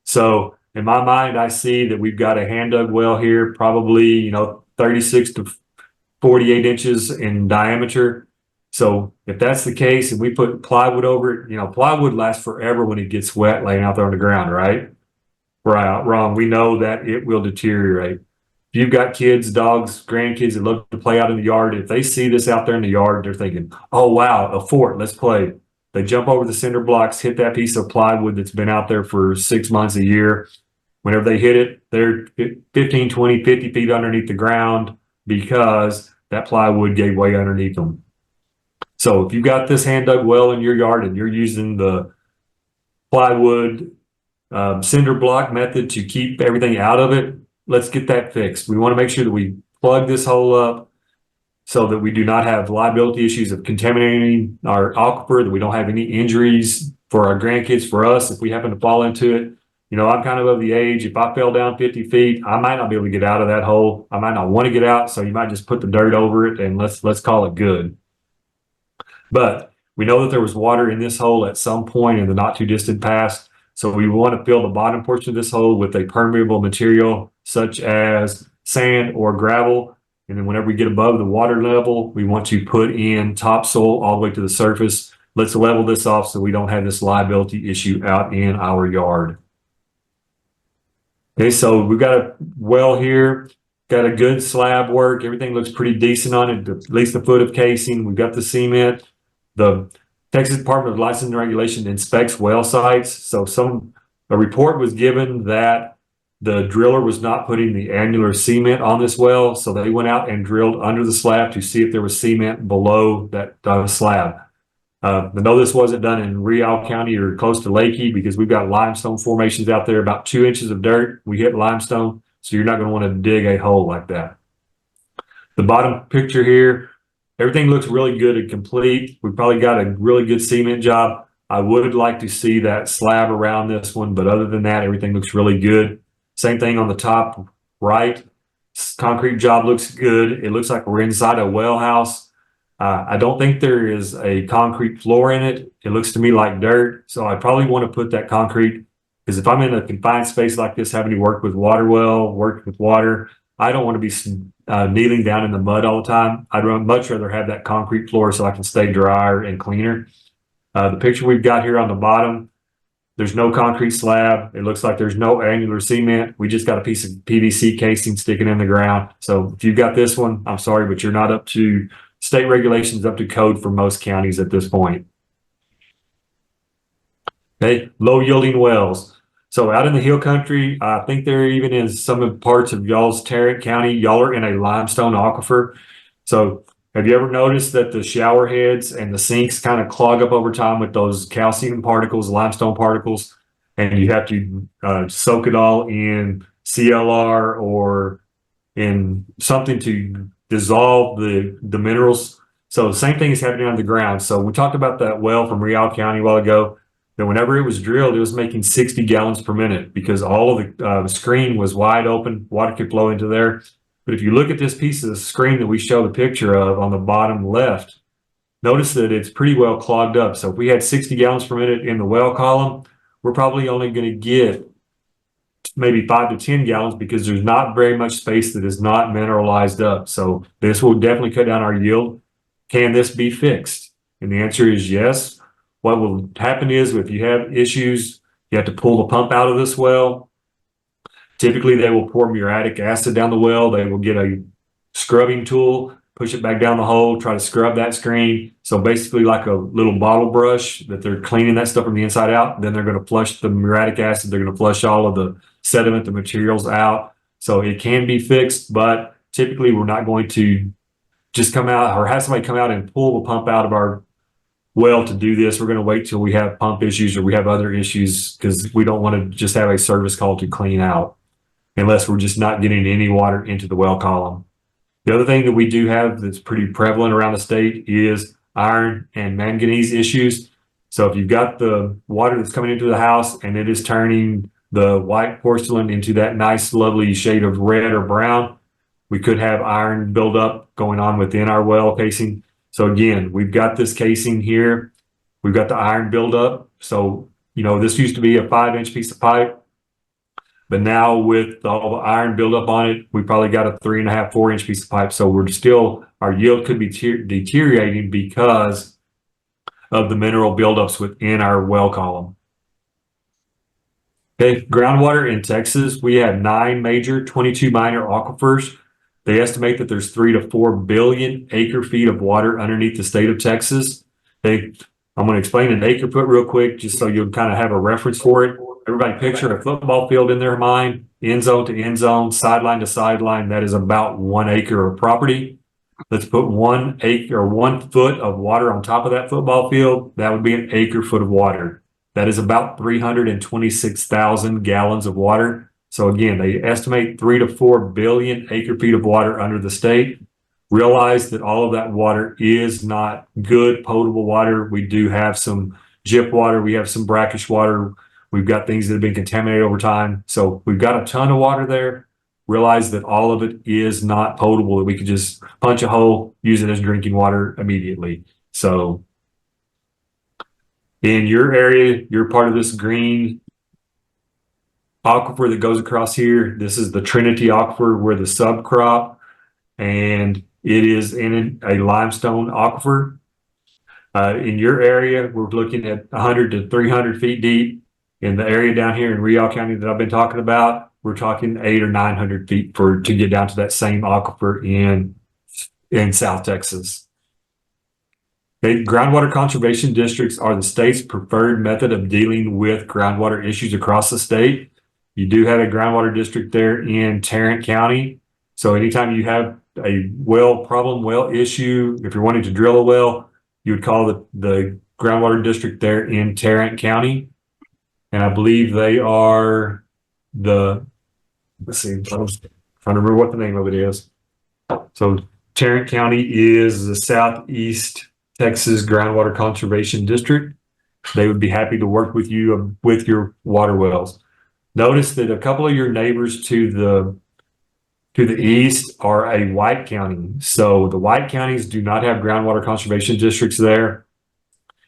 So in my mind, I see that we've got a hand dug well here, probably, 36 to 48 inches in diameter. So if that's the case and we put plywood over it, plywood lasts forever when it gets wet laying out there on the ground, right? Right, wrong. We know that it will deteriorate. If you've got kids, dogs, grandkids that love to play out in the yard, if they see this out there in the yard, they're thinking, oh, wow, a fort, let's play. They jump over the cinder blocks, hit that piece of plywood that's been out there for 6 months, a year. Whenever they hit it, they're 15, 20, 50 feet underneath the ground because that plywood gave way underneath them. So if you've got this hand dug well in your yard and you're using the plywood cinder block method to keep everything out of it, let's get that fixed. We want to make sure that we plug this hole up so that we do not have liability issues of contaminating our aquifer, that we don't have any injuries for our grandkids, for us, if we happen to fall into it. I'm kind of the age, if I fell down 50 feet, I might not be able to get out of that hole. I might not want to get out, so you might just put the dirt over it and let's call it good. But we know that there was water in this hole at some point in the not too distant past. So we want to fill the bottom portion of this hole with a permeable material such as sand or gravel. And then whenever we get above the water level, we want to put in topsoil all the way to the surface let's level this off so we don't have this liability issue out in our yard. Okay, so we've got a well here, got a good slab work. Everything looks pretty decent on it, at least the foot of casing. We've got the cement. The Texas Department of Licensing and Regulation inspects well sites. So a report was given that the driller was not putting the annular cement on this well. So they went out and drilled under the slab to see if there was cement below that slab. I know this wasn't done in Real County or close to Lakey because we've got limestone formations out there, about 2 inches of dirt. We hit limestone, so you're not going to want to dig a hole like that. The bottom picture here, everything looks really good and complete. We've probably got a really good cement job. I would like to see that slab around this one, but other than that, everything looks really good. Same thing on the top right. Concrete job looks good. It looks like we're inside a well house. I don't think there is a concrete floor in it. It looks to me like dirt. So I probably want to put that concrete, because if I'm in a confined space like this, having to work with water well, work with water, I don't want to be kneeling down in the mud all the time. I'd much rather have that concrete floor so I can stay drier and cleaner. The picture we've got here on the bottom, there's no concrete slab. It looks like there's no annular cement. We just got a piece of PVC casing sticking in the ground. So if you've got this one, I'm sorry, but you're not up to state regulations, up to code for most counties at this point. Okay, low yielding wells. So out in the hill country, I think there even is some parts of y'all's Tarrant County, y'all are in a limestone aquifer. So have you ever noticed that the shower heads and the sinks kind of clog up over time with those calcium particles, limestone particles, and you have to soak it all in CLR or in something to dissolve the minerals? So the same thing is happening on the ground. So we talked about that well from Real County a while ago. That whenever it was drilled, it was making 60 gallons per minute because all of the screen was wide open. Water could flow into there. But if you look at this piece of the screen that we show the picture of on the bottom left, notice that it's pretty well clogged up. So if we had 60 gallons per minute in the well column, we're probably only going to get maybe 5 to 10 gallons because there's not very much space that is not mineralized up. So this will definitely cut down our yield. Can this be fixed? And the answer is yes. What will happen is if you have issues, you have to pull the pump out of this well. Typically, they will pour muriatic acid down the well. They will get a scrubbing tool, push it back down the hole, try to scrub that screen. So basically like a little bottle brush that they're cleaning that stuff from the inside out. Then they're going to flush the muriatic acid. They're going to flush all of the sediment, the materials out. So it can be fixed, but typically we're not going to just come out or have somebody come out and pull the pump out of our well to do this. We're going to wait till we have pump issues or we have other issues because we don't want to just have a service call to clean out unless we're just not getting any water into the well column. The other thing that we do have that's pretty prevalent around the state is iron and manganese issues. So if you've got the water that's coming into the house and it is turning the white porcelain into that nice, lovely shade of red or brown, we could have iron buildup going on within our well casing. So again, we've got this casing here. We've got the iron buildup. So, you know, this used to be a 5-inch piece of pipe. But now with all the iron buildup on it, we probably got a 3.5, 4-inch piece of pipe. So we're still, our yield could be deteriorating because of the mineral buildups within our well column. Okay, groundwater in Texas, we have 9 major, 22 minor aquifers. They estimate that there's 3 to 4 billion acre feet of water underneath the state of Texas. I'm going to explain an acre foot real quick, just so you'll kind of have a reference for it. Everybody picture a football field in their mind, end zone to end zone, sideline to sideline. That is about 1 acre of property. Let's put 1 acre or 1 foot of water on top of that football field. That would be an acre foot of water. That is about 326,000 gallons of water. So again, they estimate 3 to 4 billion acre feet of water under the state. Realize that all of that water is not good potable water. We do have some gyp water. We have some brackish water. We've got things that have been contaminated over time. So we've got a ton of water there. Realize that all of it is not potable, that we could just punch a hole, use it as drinking water immediately. So in your area, you're part of this green aquifer that goes across here. This is the Trinity Aquifer. We're the subcrop, and it is in a limestone aquifer. In your area, we're looking at 100 to 300 feet deep. In the area down here in Rial County that I've been talking about, we're talking 800 or 900 feet to get down to that same aquifer in South Texas. Okay, groundwater conservation districts are the state's preferred method of dealing with groundwater issues across the state. You do have a groundwater district there in Tarrant County. So anytime you have a well issue, if you're wanting to drill a well, you would call the groundwater district there in Tarrant County. And I believe they are let's see, I'm trying to remember what the name of it is. So Tarrant County is the Southeast Texas Groundwater Conservation District. They would be happy to work with you with your water wells. Notice that a couple of your neighbors to the east are a white county. So the white counties do not have groundwater conservation districts there.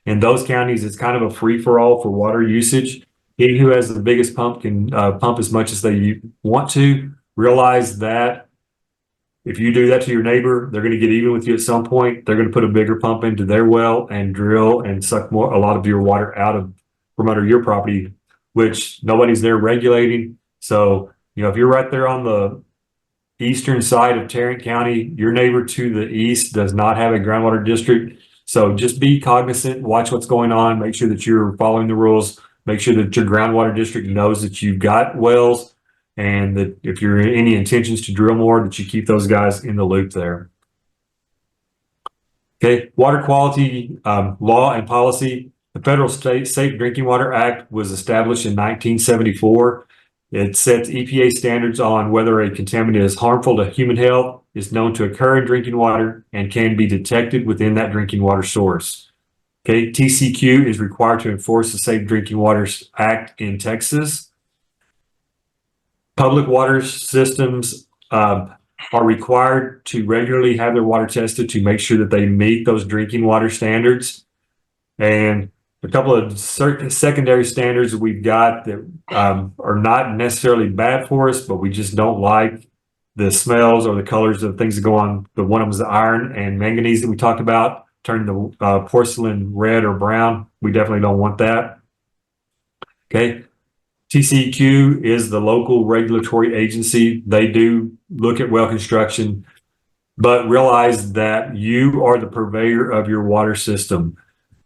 In those counties, it's kind of a free-for-all for water usage. He who has the biggest pump can pump as much as they want to. Realize that if you do that to your neighbor, they're going to get even with you at some point. They're going to put a bigger pump into their well and drill and suck a lot of your water from under your property, which nobody's there regulating. So, if you're right there on the eastern side of Tarrant County, your neighbor to the east does not have a groundwater district. So just be cognizant, watch what's going on, make sure that you're following the rules, make sure that your groundwater district knows that you've got wells, and that if you're any intentions to drill more, that you keep those guys in the loop there. Okay, water quality law and policy. The Federal State Safe Drinking Water Act was established in 1974. It sets EPA standards on whether a contaminant is harmful to human health, is known to occur in drinking water, and can be detected within that drinking water source. Okay, TCEQ is required to enforce the Safe Drinking Water Act in Texas. Public water systems are required to regularly have their water tested to make sure that they meet those drinking water standards. And a couple of certain secondary standards that we've got that are not necessarily bad for us, but we just don't like the smells or the colors of things that go on. The one of them is the iron and manganese that we talked about, turning the porcelain red or brown. We definitely don't want that. Okay. TCEQ is the local regulatory agency. They do look at well construction, but realize that you are the purveyor of your water system.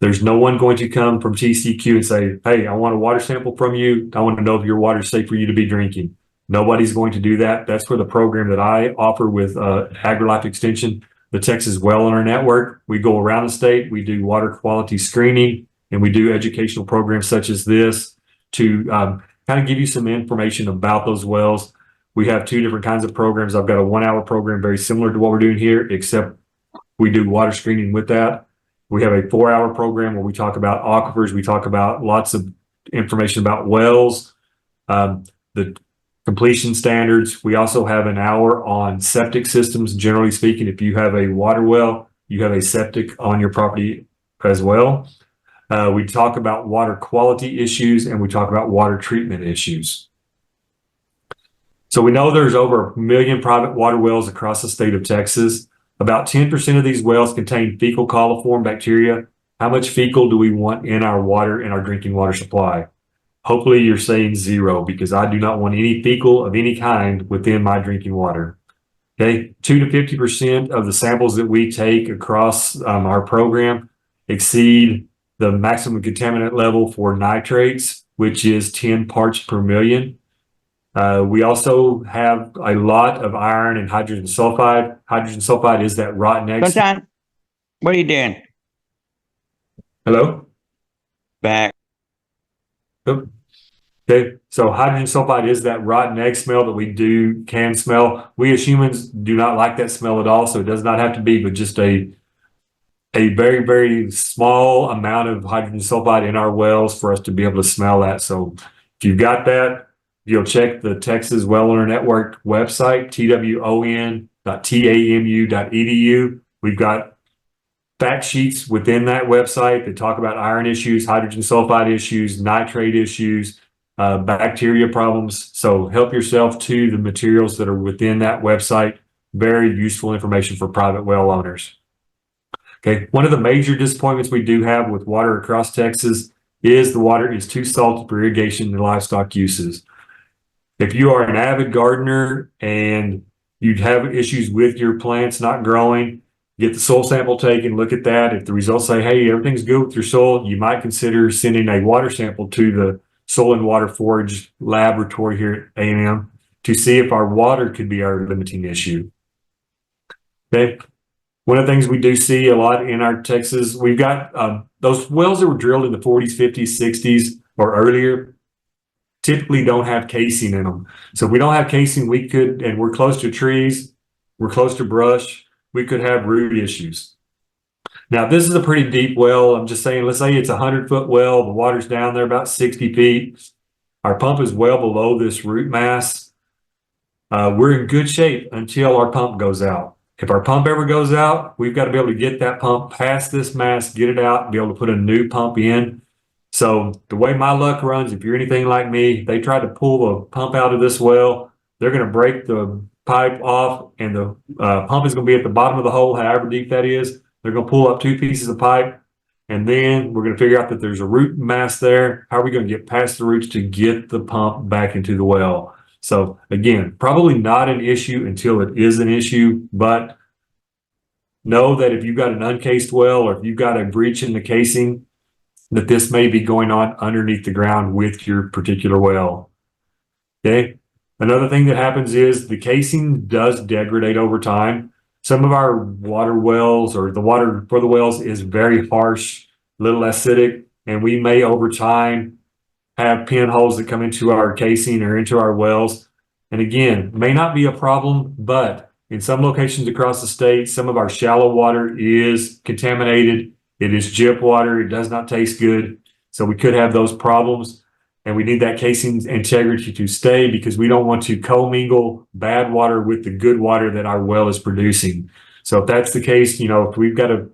There's no one going to come from TCEQ and say, hey, I want a water sample from you. I want to know if your water is safe for you to be drinking. Nobody's going to do that. That's where the program that I offer with AgriLife Extension, the Texas Well Owner Network. We go around the state, we do water quality screening, and we do educational programs such as this to kind of give you some information about those wells. We have two different kinds of programs. I've got a 1 hour program very similar to what we're doing here, except we do water screening with that. We have a 4 hour program where we talk about aquifers. We talk about lots of information about wells, the completion standards. We also have an hour on septic systems. Generally speaking, if you have a water well, you have a septic on your property as well. We talk about water quality issues, and we talk about water treatment issues. So we know there's over 1 million private water wells across the state of Texas. About 10% of these wells contain fecal coliform bacteria. How much fecal do we want in our water, in our drinking water supply? Hopefully you're saying 0, because I do not want any fecal of any kind within my drinking water. Okay, 2 to 50% of the samples that we take across our program exceed the maximum contaminant level for nitrates, which is 10 parts per million. We also have a lot of iron and hydrogen sulfide. Hydrogen sulfide is that rotten egg. Sunshine, what are you doing? Hello? Back. Okay, so hydrogen sulfide is that rotten egg smell that we can smell. We as humans do not like that smell at all, so it does not have to be, but just a very, very small amount of hydrogen sulfide in our wells for us to be able to smell that. So if you've got that, you'll check the Texas Well Owner Network website, twon.tamu.edu. We've got fact sheets within that website that talk about iron issues, hydrogen sulfide issues, nitrate issues, bacteria problems. So help yourself to the materials that are within that website. Very useful information for private well owners. Okay, one of the major disappointments we do have with water across Texas is the water is too salty for irrigation and livestock uses. If you are an avid gardener and you have issues with your plants not growing, get the soil sample taken, look at that. If the results say, hey, everything's good with your soil, you might consider sending a water sample to the Soil and Water Forage laboratory here at A&M to see if our water could be our limiting issue. Okay. One of the things we do see a lot in our Texas, we've got those wells that were drilled in the 40s, 50s, 60s, or earlier typically don't have casing in them. So if we don't have casing, we could, and we're close to trees, we're close to brush, we could have root issues. Now, this is a pretty deep well. I'm just saying, let's say it's a 100-foot well. The water's down there about 60 feet. Our pump is well below this root mass. We're in good shape until our pump goes out. If our pump ever goes out, we've got to be able to get that pump past this mass, get it out, and be able to put a new pump in. So the way my luck runs, if you're anything like me, they try to pull the pump out of this well, they're going to break the pipe off, and the pump is going to be at the bottom of the hole, however deep that is. They're going to pull up 2 pieces of pipe, and then we're going to figure out that there's a root mass there. How are we going to get past the roots to get the pump back into the well? So again, probably not an issue until it is an issue, but know that if you've got an uncased well or if you've got a breach in the casing, that this may be going on underneath the ground with your particular well. Okay. Another thing that happens is the casing does degrade over time. Some of our water wells, or the water for the wells, is very harsh, a little acidic, and we may over time have pinholes that come into our casing or into our wells. And again, may not be a problem, but in some locations across the state, some of our shallow water is contaminated. It is gyp water. It does not taste good. So we could have those problems, and we need that casing integrity to stay because we don't want to commingle bad water with the good water that our well is producing. So if that's the case, if we've got a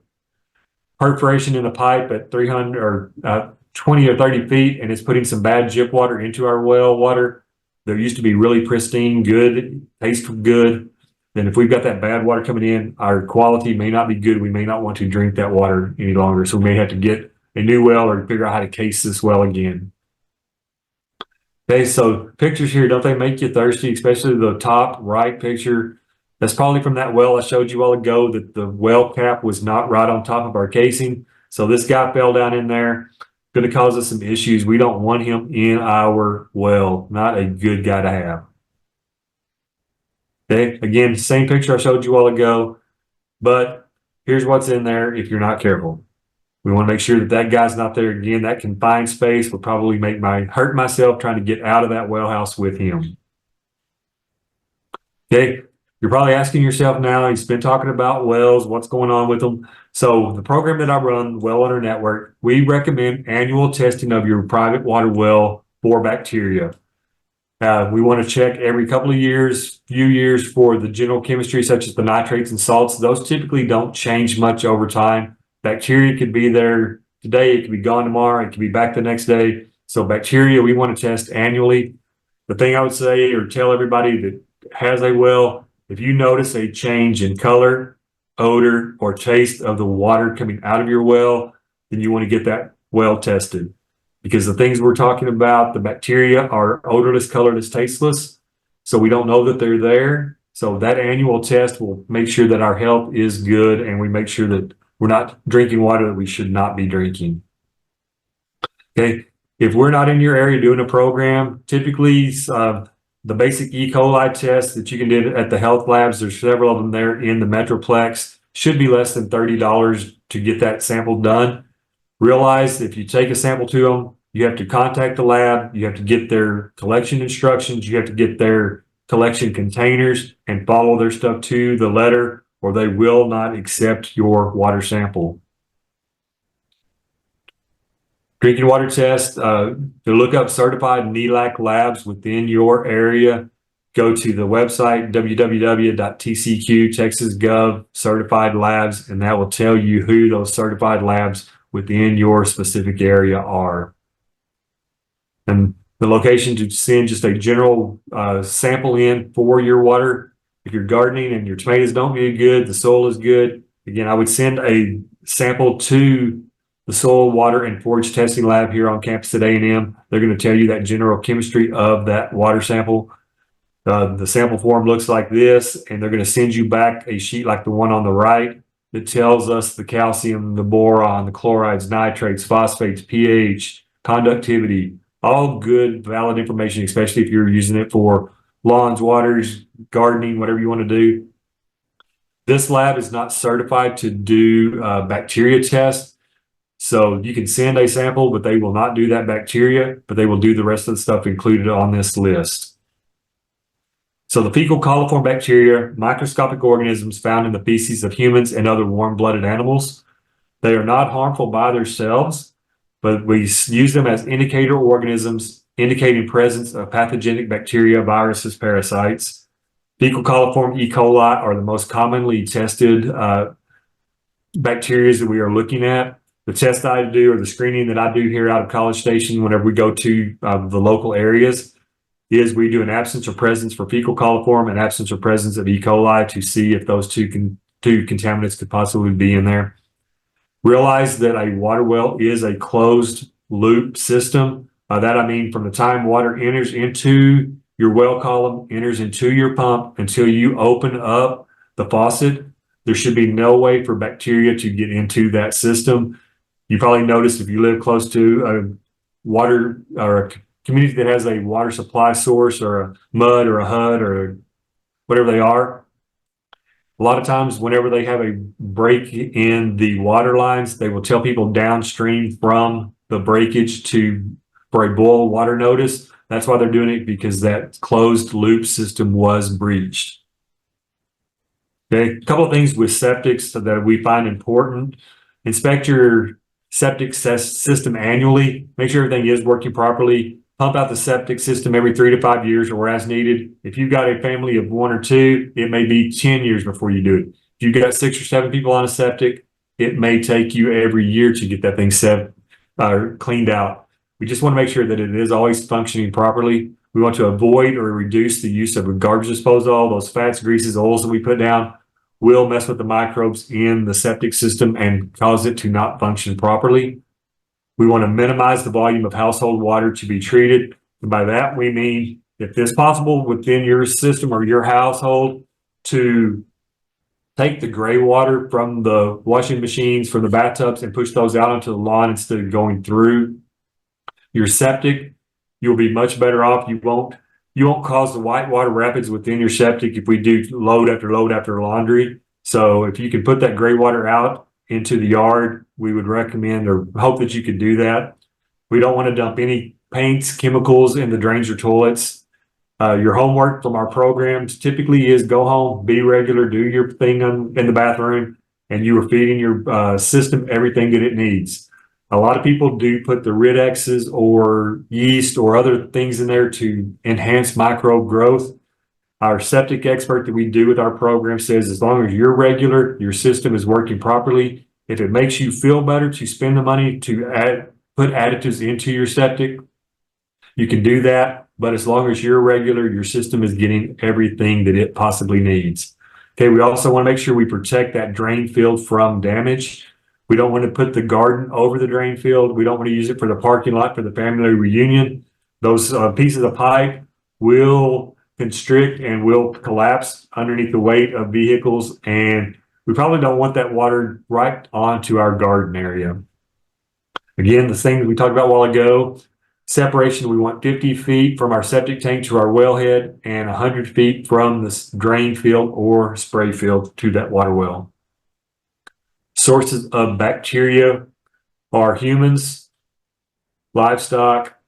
perforation in the pipe at 300 or 20 or 30 feet and it's putting some bad gyp water into our well water, there used to be really pristine, good, taste good. Then if we've got that bad water coming in, our quality may not be good. We may not want to drink that water any longer. So we may have to get a new well or figure out how to case this well again. Okay, so pictures here, don't they make you thirsty? Especially the top right picture. That's probably from that well I showed you a while ago, that the well cap was not right on top of our casing. So this guy fell down in there, going to cause us some issues. We don't want him in our well. Not a good guy to have. Okay, again, same picture I showed you a while ago, but here's what's in there if you're not careful. We want to make sure that that guy's not there again. That confined space will probably hurt myself trying to get out of that well house with him. Okay, you're probably asking yourself now, he's been talking about wells, what's going on with them? So the program that I run, Well Owner Network, we recommend annual testing of your private water well for bacteria. We want to check every couple of years, few years, for the general chemistry, such as the nitrates and salts. Those typically don't change much over time. Bacteria could be there today, it could be gone tomorrow, it could be back the next day. So bacteria, we want to test annually. The thing I would say or tell everybody that has a well, if you notice a change in color, odor, or taste of the water coming out of your well, then you want to get that well tested. Because the things we're talking about, the bacteria are odorless, colorless, tasteless. So we don't know that they're there. So that annual test will make sure that our health is good and we make sure that we're not drinking water that we should not be drinking. Okay. If we're not in your area doing a program, typically the basic E. coli test that you can do at the health labs, there's several of them there in the Metroplex, should be less than $30 to get that sample done. Realize if you take a sample to them, you have to contact the lab, you have to get their collection instructions, you have to get their collection containers and follow their stuff to the letter, or they will not accept your water sample. Drinking water test, to look up certified NELAC labs within your area, go to the website www.tcq.texas.gov certified labs, and that will tell you who those certified labs within your specific area are. And the location to send just a general sample in for your water. If you're gardening and your tomatoes don't get good, the soil is good, again, I would send a sample to the soil, water, and forage testing lab here on campus at A&M. They're going to tell you that general chemistry of that water sample. The sample form looks like this, and they're going to send you back a sheet like the one on the right that tells us the calcium, the boron, the chlorides, nitrates, phosphates, pH, conductivity, all good, valid information, especially if you're using it for lawns, waters, gardening, whatever you want to do. This lab is not certified to do bacteria tests. So you can send a sample, but they will not do that bacteria, but they will do the rest of the stuff included on this list. So the fecal coliform bacteria, microscopic organisms found in the feces of humans and other warm-blooded animals. They are not harmful by themselves, but we use them as indicator organisms indicating presence of pathogenic bacteria, viruses, parasites. Fecal coliform E. coli are the most commonly tested bacteria that we are looking at. The test I do, or the screening that I do here out of College Station whenever we go to the local areas, is we do an absence or presence for fecal coliform and absence or presence of E. coli to see if those two contaminants could possibly be in there. Realize that a water well is a closed loop system. That I mean from the time water enters into your well column, enters into your pump until you open up the faucet, there should be no way for bacteria to get into that system. You probably noticed if you live close to a water or a community that has a water supply source or a mud or a HUD or whatever they are, a lot of times whenever they have a break in the water lines, they will tell people downstream from the breakage for a boil water notice. That's why they're doing it, because that closed loop system was breached. Okay, a couple of things with septics that we find important. Inspect your septic system annually. Make sure everything is working properly. Pump out the septic system every 3 to 5 years or as needed. If you've got a family of 1 or 2, it may be 10 years before you do it. If you've got 6 or 7 people on a septic, it may take you every year to get that thing cleaned out. We just want to make sure that it is always functioning properly. We want to avoid or reduce the use of garbage disposal. Those fats, greases, oils that we put down will mess with the microbes in the septic system and cause it to not function properly. We want to minimize the volume of household water to be treated. And by that, we mean, if it's possible within your system or your household, to take the gray water from the washing machines, from the bathtubs, and push those out onto the lawn instead of going through your septic. You'll be much better off. You won't cause the white water rapids within your septic if we do load after laundry. So if you can put that gray water out into the yard, we would recommend or hope that you could do that. We don't want to dump any paints, chemicals in the drains or toilets. Your homework from our programs typically is go home, be regular, do your thing in the bathroom, and you are feeding your system everything that it needs. A lot of people do put the Ridexes or yeast or other things in there to enhance microbe growth. Our septic expert that we do with our program says as long as you're regular, your system is working properly. If it makes you feel better to spend the money to put additives into your septic, you can do that. But as long as you're regular, your system is getting everything that it possibly needs. Okay, we also want to make sure we protect that drain field from damage. We don't want to put the garden over the drain field. We don't want to use it for the parking lot for the family reunion. Those pieces of pipe will constrict and will collapse underneath the weight of vehicles, and we probably don't want that water right onto our garden area. Again, the thing that we talked about a while ago, separation, we want 50 feet from our septic tank to our wellhead and 100 feet from the drain field or spray field to that water well. Sources of bacteria are humans, livestock,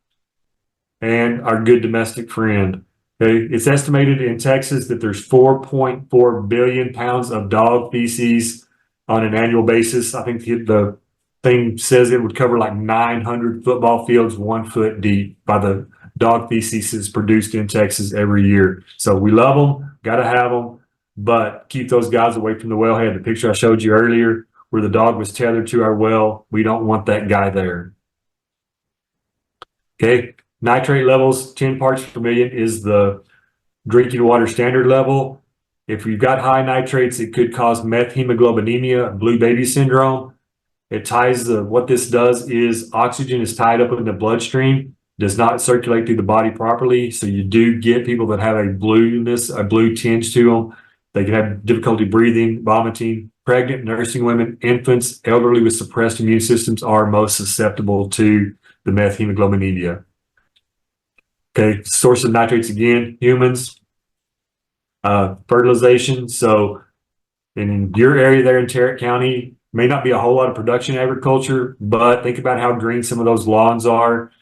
and our good domestic friend. Okay, it's estimated in Texas that there's 4.4 billion pounds of dog feces on an annual basis. I think the thing says it would cover like 900 football fields 1 foot deep by the dog feces produced in Texas every year. So we love them, got to have them, but keep those guys away from the wellhead. The picture I showed you earlier where the dog was tethered to our well, we don't want that guy there. Okay. Nitrate levels, 10 parts per million is the drinking water standard level. If you've got high nitrates, it could cause methemoglobinemia, blue baby syndrome. It ties what this does is oxygen is tied up in the bloodstream, does not circulate through the body properly. So you do get people that have a blue tinge to them. They can have difficulty breathing, vomiting. Pregnant, nursing women, infants, elderly with suppressed immune systems are most susceptible to the methemoglobinemia. Okay, source of nitrates again, humans, fertilization. So in your area there in Tarrant County, may not be a whole lot of production agriculture, but think about how green some of those lawns are.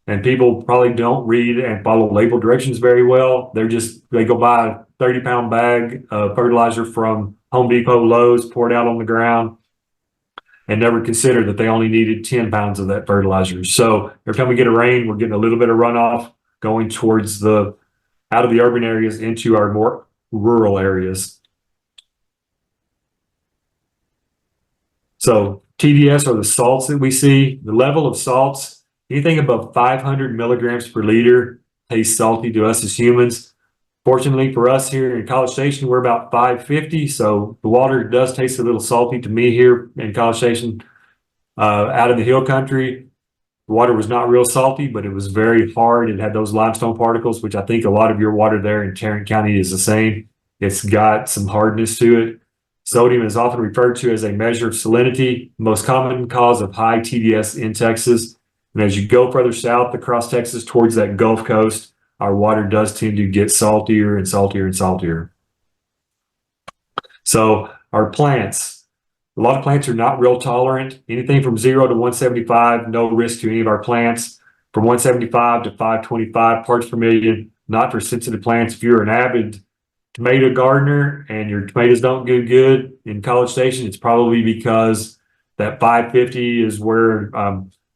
And people probably don't read and follow label directions very well. They go buy a 30-pound bag of fertilizer from Home Depot, Lowe's, pour it out on the ground, and never consider that they only needed 10 pounds of that fertilizer. So every time we get a rain, we're getting a little bit of runoff going towards out of the urban areas into our more rural areas. So TDS are the salts that we see. The level of salts, anything above 500 milligrams per liter tastes salty to us as humans. Fortunately for us here in College Station, we're about 550. So the water does taste a little salty to me here in College Station. Out in the hill country, the water was not real salty, but it was very hard. It had those limestone particles, which I think a lot of your water there in Tarrant County is the same. It's got some hardness to it. Sodium is often referred to as a measure of salinity, most common cause of high TDS in Texas. And as you go further south across Texas towards that Gulf Coast, our water does tend to get saltier and saltier and saltier. So our plants, a lot of plants are not real tolerant. Anything from 0 to 175, no risk to any of our plants. From 175 to 525 parts per million, not for sensitive plants. If you're an avid tomato gardener and your tomatoes don't do good in College Station, it's probably because that 550 is where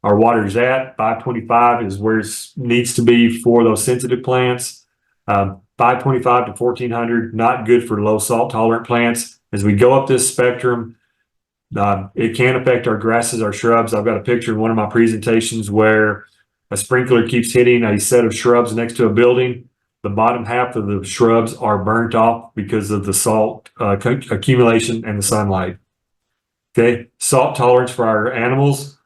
our water is at. 525 is where it needs to be for those sensitive plants. 525 to 1400, not good for low salt tolerant plants. As we go up this spectrum, it can affect our grasses, our shrubs. I've got a picture in one of my presentations where a sprinkler keeps hitting a set of shrubs next to a building. The bottom half of the shrubs are burnt off because of the salt accumulation and the sunlight. Okay, salt tolerance for our animals.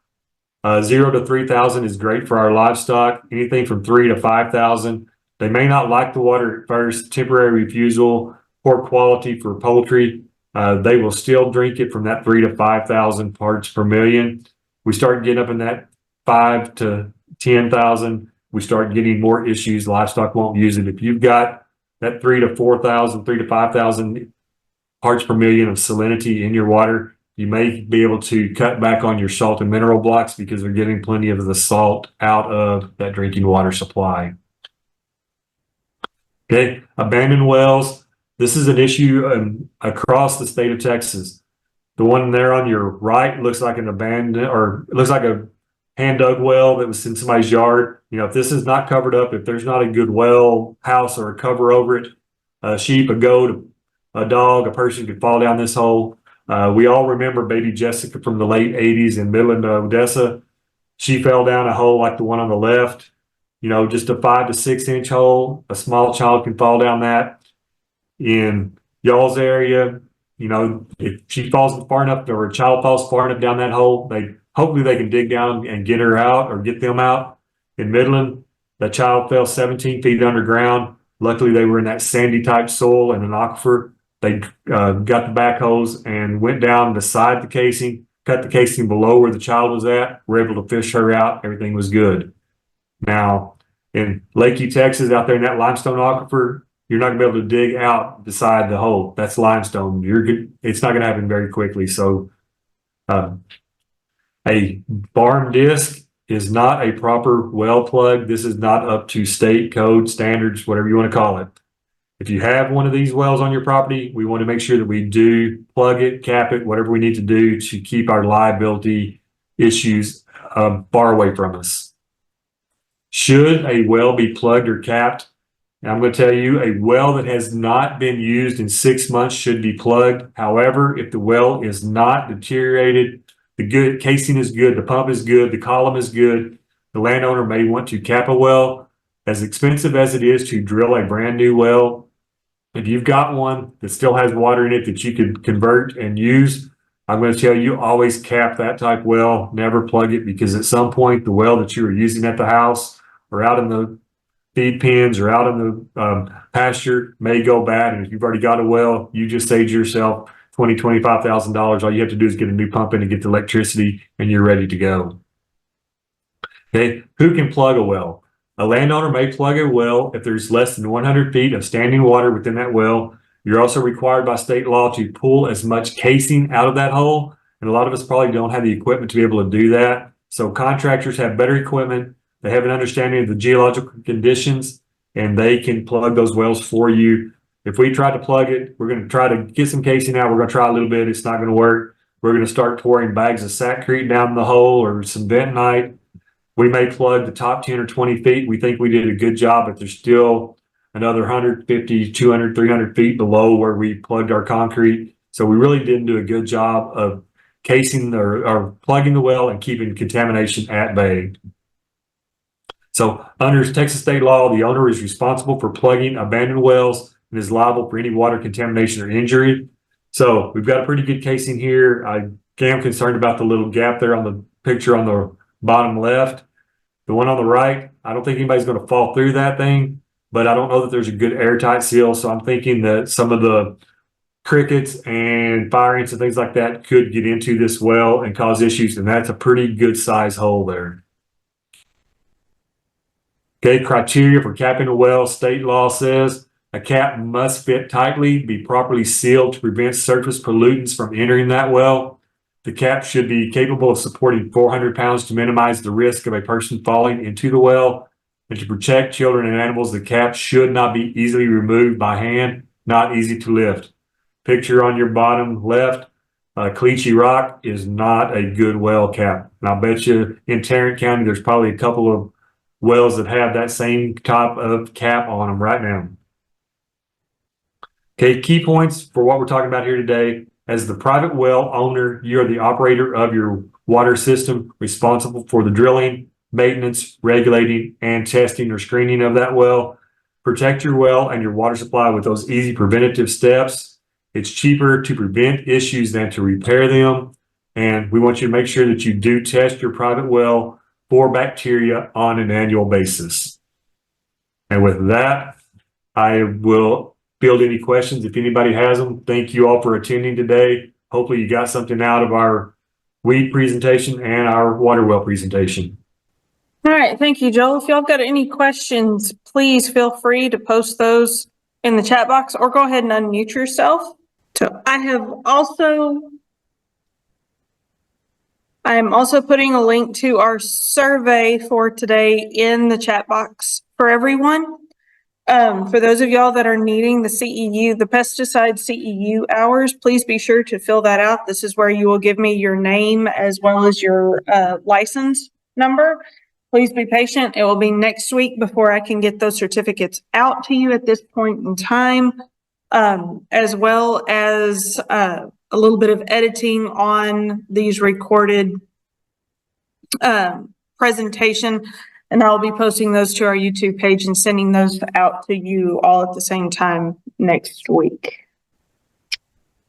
0 to 3,000 is great for our livestock. Anything from 3 to 5,000. They may not like the water at first. Temporary refusal, poor quality for poultry. They will still drink it from that 3 to 5,000 parts per million. We start getting up in that 5 to 10,000. We start getting more issues. Livestock won't use it. If you've got that 3 to 4,000, 3 to 5,000 parts per million of salinity in your water, you may be able to cut back on your salt and mineral blocks because they're getting plenty of the salt out of that drinking water supply. Okay, abandoned wells. This is an issue across the state of Texas. The one there on your right looks like an abandoned, or it looks like a hand dug well that was in somebody's yard. You know, if this is not covered up, if there's not a good well house or a cover over it, a sheep, a goat, a dog, a person could fall down this hole. We all remember baby Jessica from the late 80s in Midland, Odessa. She fell down a hole like the one on the left, you know, just a 5 to 6 inch hole. A small child can fall down that. In y'all's area, you know, if she falls far enough or a child falls far enough down that hole, hopefully they can dig down and get her out or get them out. In Midland, that child fell 17 feet underground. Luckily, they were in that sandy type soil and an aquifer. They got the backhoes and went down beside the casing, cut the casing below where the child was at, were able to fish her out. Everything was good. Now, in Lakey, Texas, out there in that limestone aquifer, you're not gonna be able to dig out beside the hole. That's limestone. It's not gonna happen very quickly. So, a barm disc is not a proper well plug. This is not up to state code standards, whatever you want to call it. If you have one of these wells on your property, we want to make sure that we do plug it, cap it, whatever we need to do to keep our liability issues far away from us. Should a well be plugged or capped? And I'm going to tell you, a well that has not been used in 6 months should be plugged. However, if the well is not deteriorated, the good casing is good, the pump is good, the column is good, the landowner may want to cap a well. As expensive as it is to drill a brand new well, if you've got one that still has water in it that you could convert and use, I'm going to tell you, always cap that type well, never plug it, because at some point the well that you are using at the house or out in the feed pens or out in the pasture may go bad. And if you've already got a well, you just saved yourself $25,000. All you have to do is get a new pump in and get the electricity, and you're ready to go. Okay, who can plug a well? A landowner may plug a well if there's less than 100 feet of standing water within that well. You're also required by state law to pull as much casing out of that hole. And a lot of us probably don't have the equipment to be able to do that. So contractors have better equipment. They have an understanding of the geological conditions, and they can plug those wells for you. If we try to plug it, we're going to try to get some casing out. We're going to try a little bit. It's not going to work. We're going to start pouring bags of Sackcrete down the hole or some bentonite. We may plug the top 10 or 20 feet. We think we did a good job, but there's still another 150, 200, 300 feet below where we plugged our concrete. So we really didn't do a good job of casing or plugging the well and keeping contamination at bay. So under Texas state law, the owner is responsible for plugging abandoned wells and is liable for any water contamination or injury. So we've got a pretty good casing here. I am concerned about the little gap there on the picture on the bottom left. The one on the right, I don't think anybody's going to fall through that thing, but I don't know that there's a good airtight seal. So I'm thinking that some of the crickets and fire ants and things like that could get into this well and cause issues. And that's a pretty good size hole there. Okay, criteria for capping a well. State law says a cap must fit tightly, be properly sealed to prevent surface pollutants from entering that well. The cap should be capable of supporting 400 pounds to minimize the risk of a person falling into the well. And to protect children and animals, the cap should not be easily removed by hand, not easy to lift. Picture on your bottom left, Caliche Rock is not a good well cap. And I'll bet you in Tarrant County, there's probably a couple of wells that have that same type of cap on them right now. Okay, key points for what we're talking about here today. As the private well owner, you're the operator of your water system, responsible for the drilling, maintenance, regulating, and testing or screening of that well. Protect your well and your water supply with those easy preventative steps. It's cheaper to prevent issues than to repair them. And we want you to make sure that you do test your private well for bacteria on an annual basis. And with that, I will field any questions if anybody has them. Thank you all for attending today. Hopefully you got something out of our weed presentation and our water well presentation. All right, thank you, Joel. If y'all got any questions, please feel free to post those in the chat box or go ahead and unmute yourself. So I am also putting a link to our survey for today in the chat box for everyone. For those of y'all that are needing the CEU, the pesticide CEU hours, please be sure to fill that out. This is where you will give me your name as well as your license number. Please be patient. It will be next week before I can get those certificates out to you at this point in time, as well as a little bit of editing on these recorded presentation. And I'll be posting those to our YouTube page and sending those out to you all at the same time next week.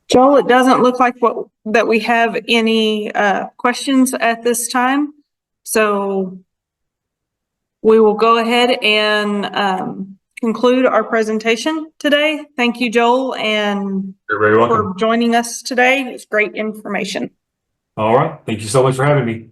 Joel, it doesn't look like that we have any questions at this time. So we will go ahead and conclude our presentation today. Thank you, Joel, and You're very welcome. for joining us today. It's great information. All right. Thank you so much for having me.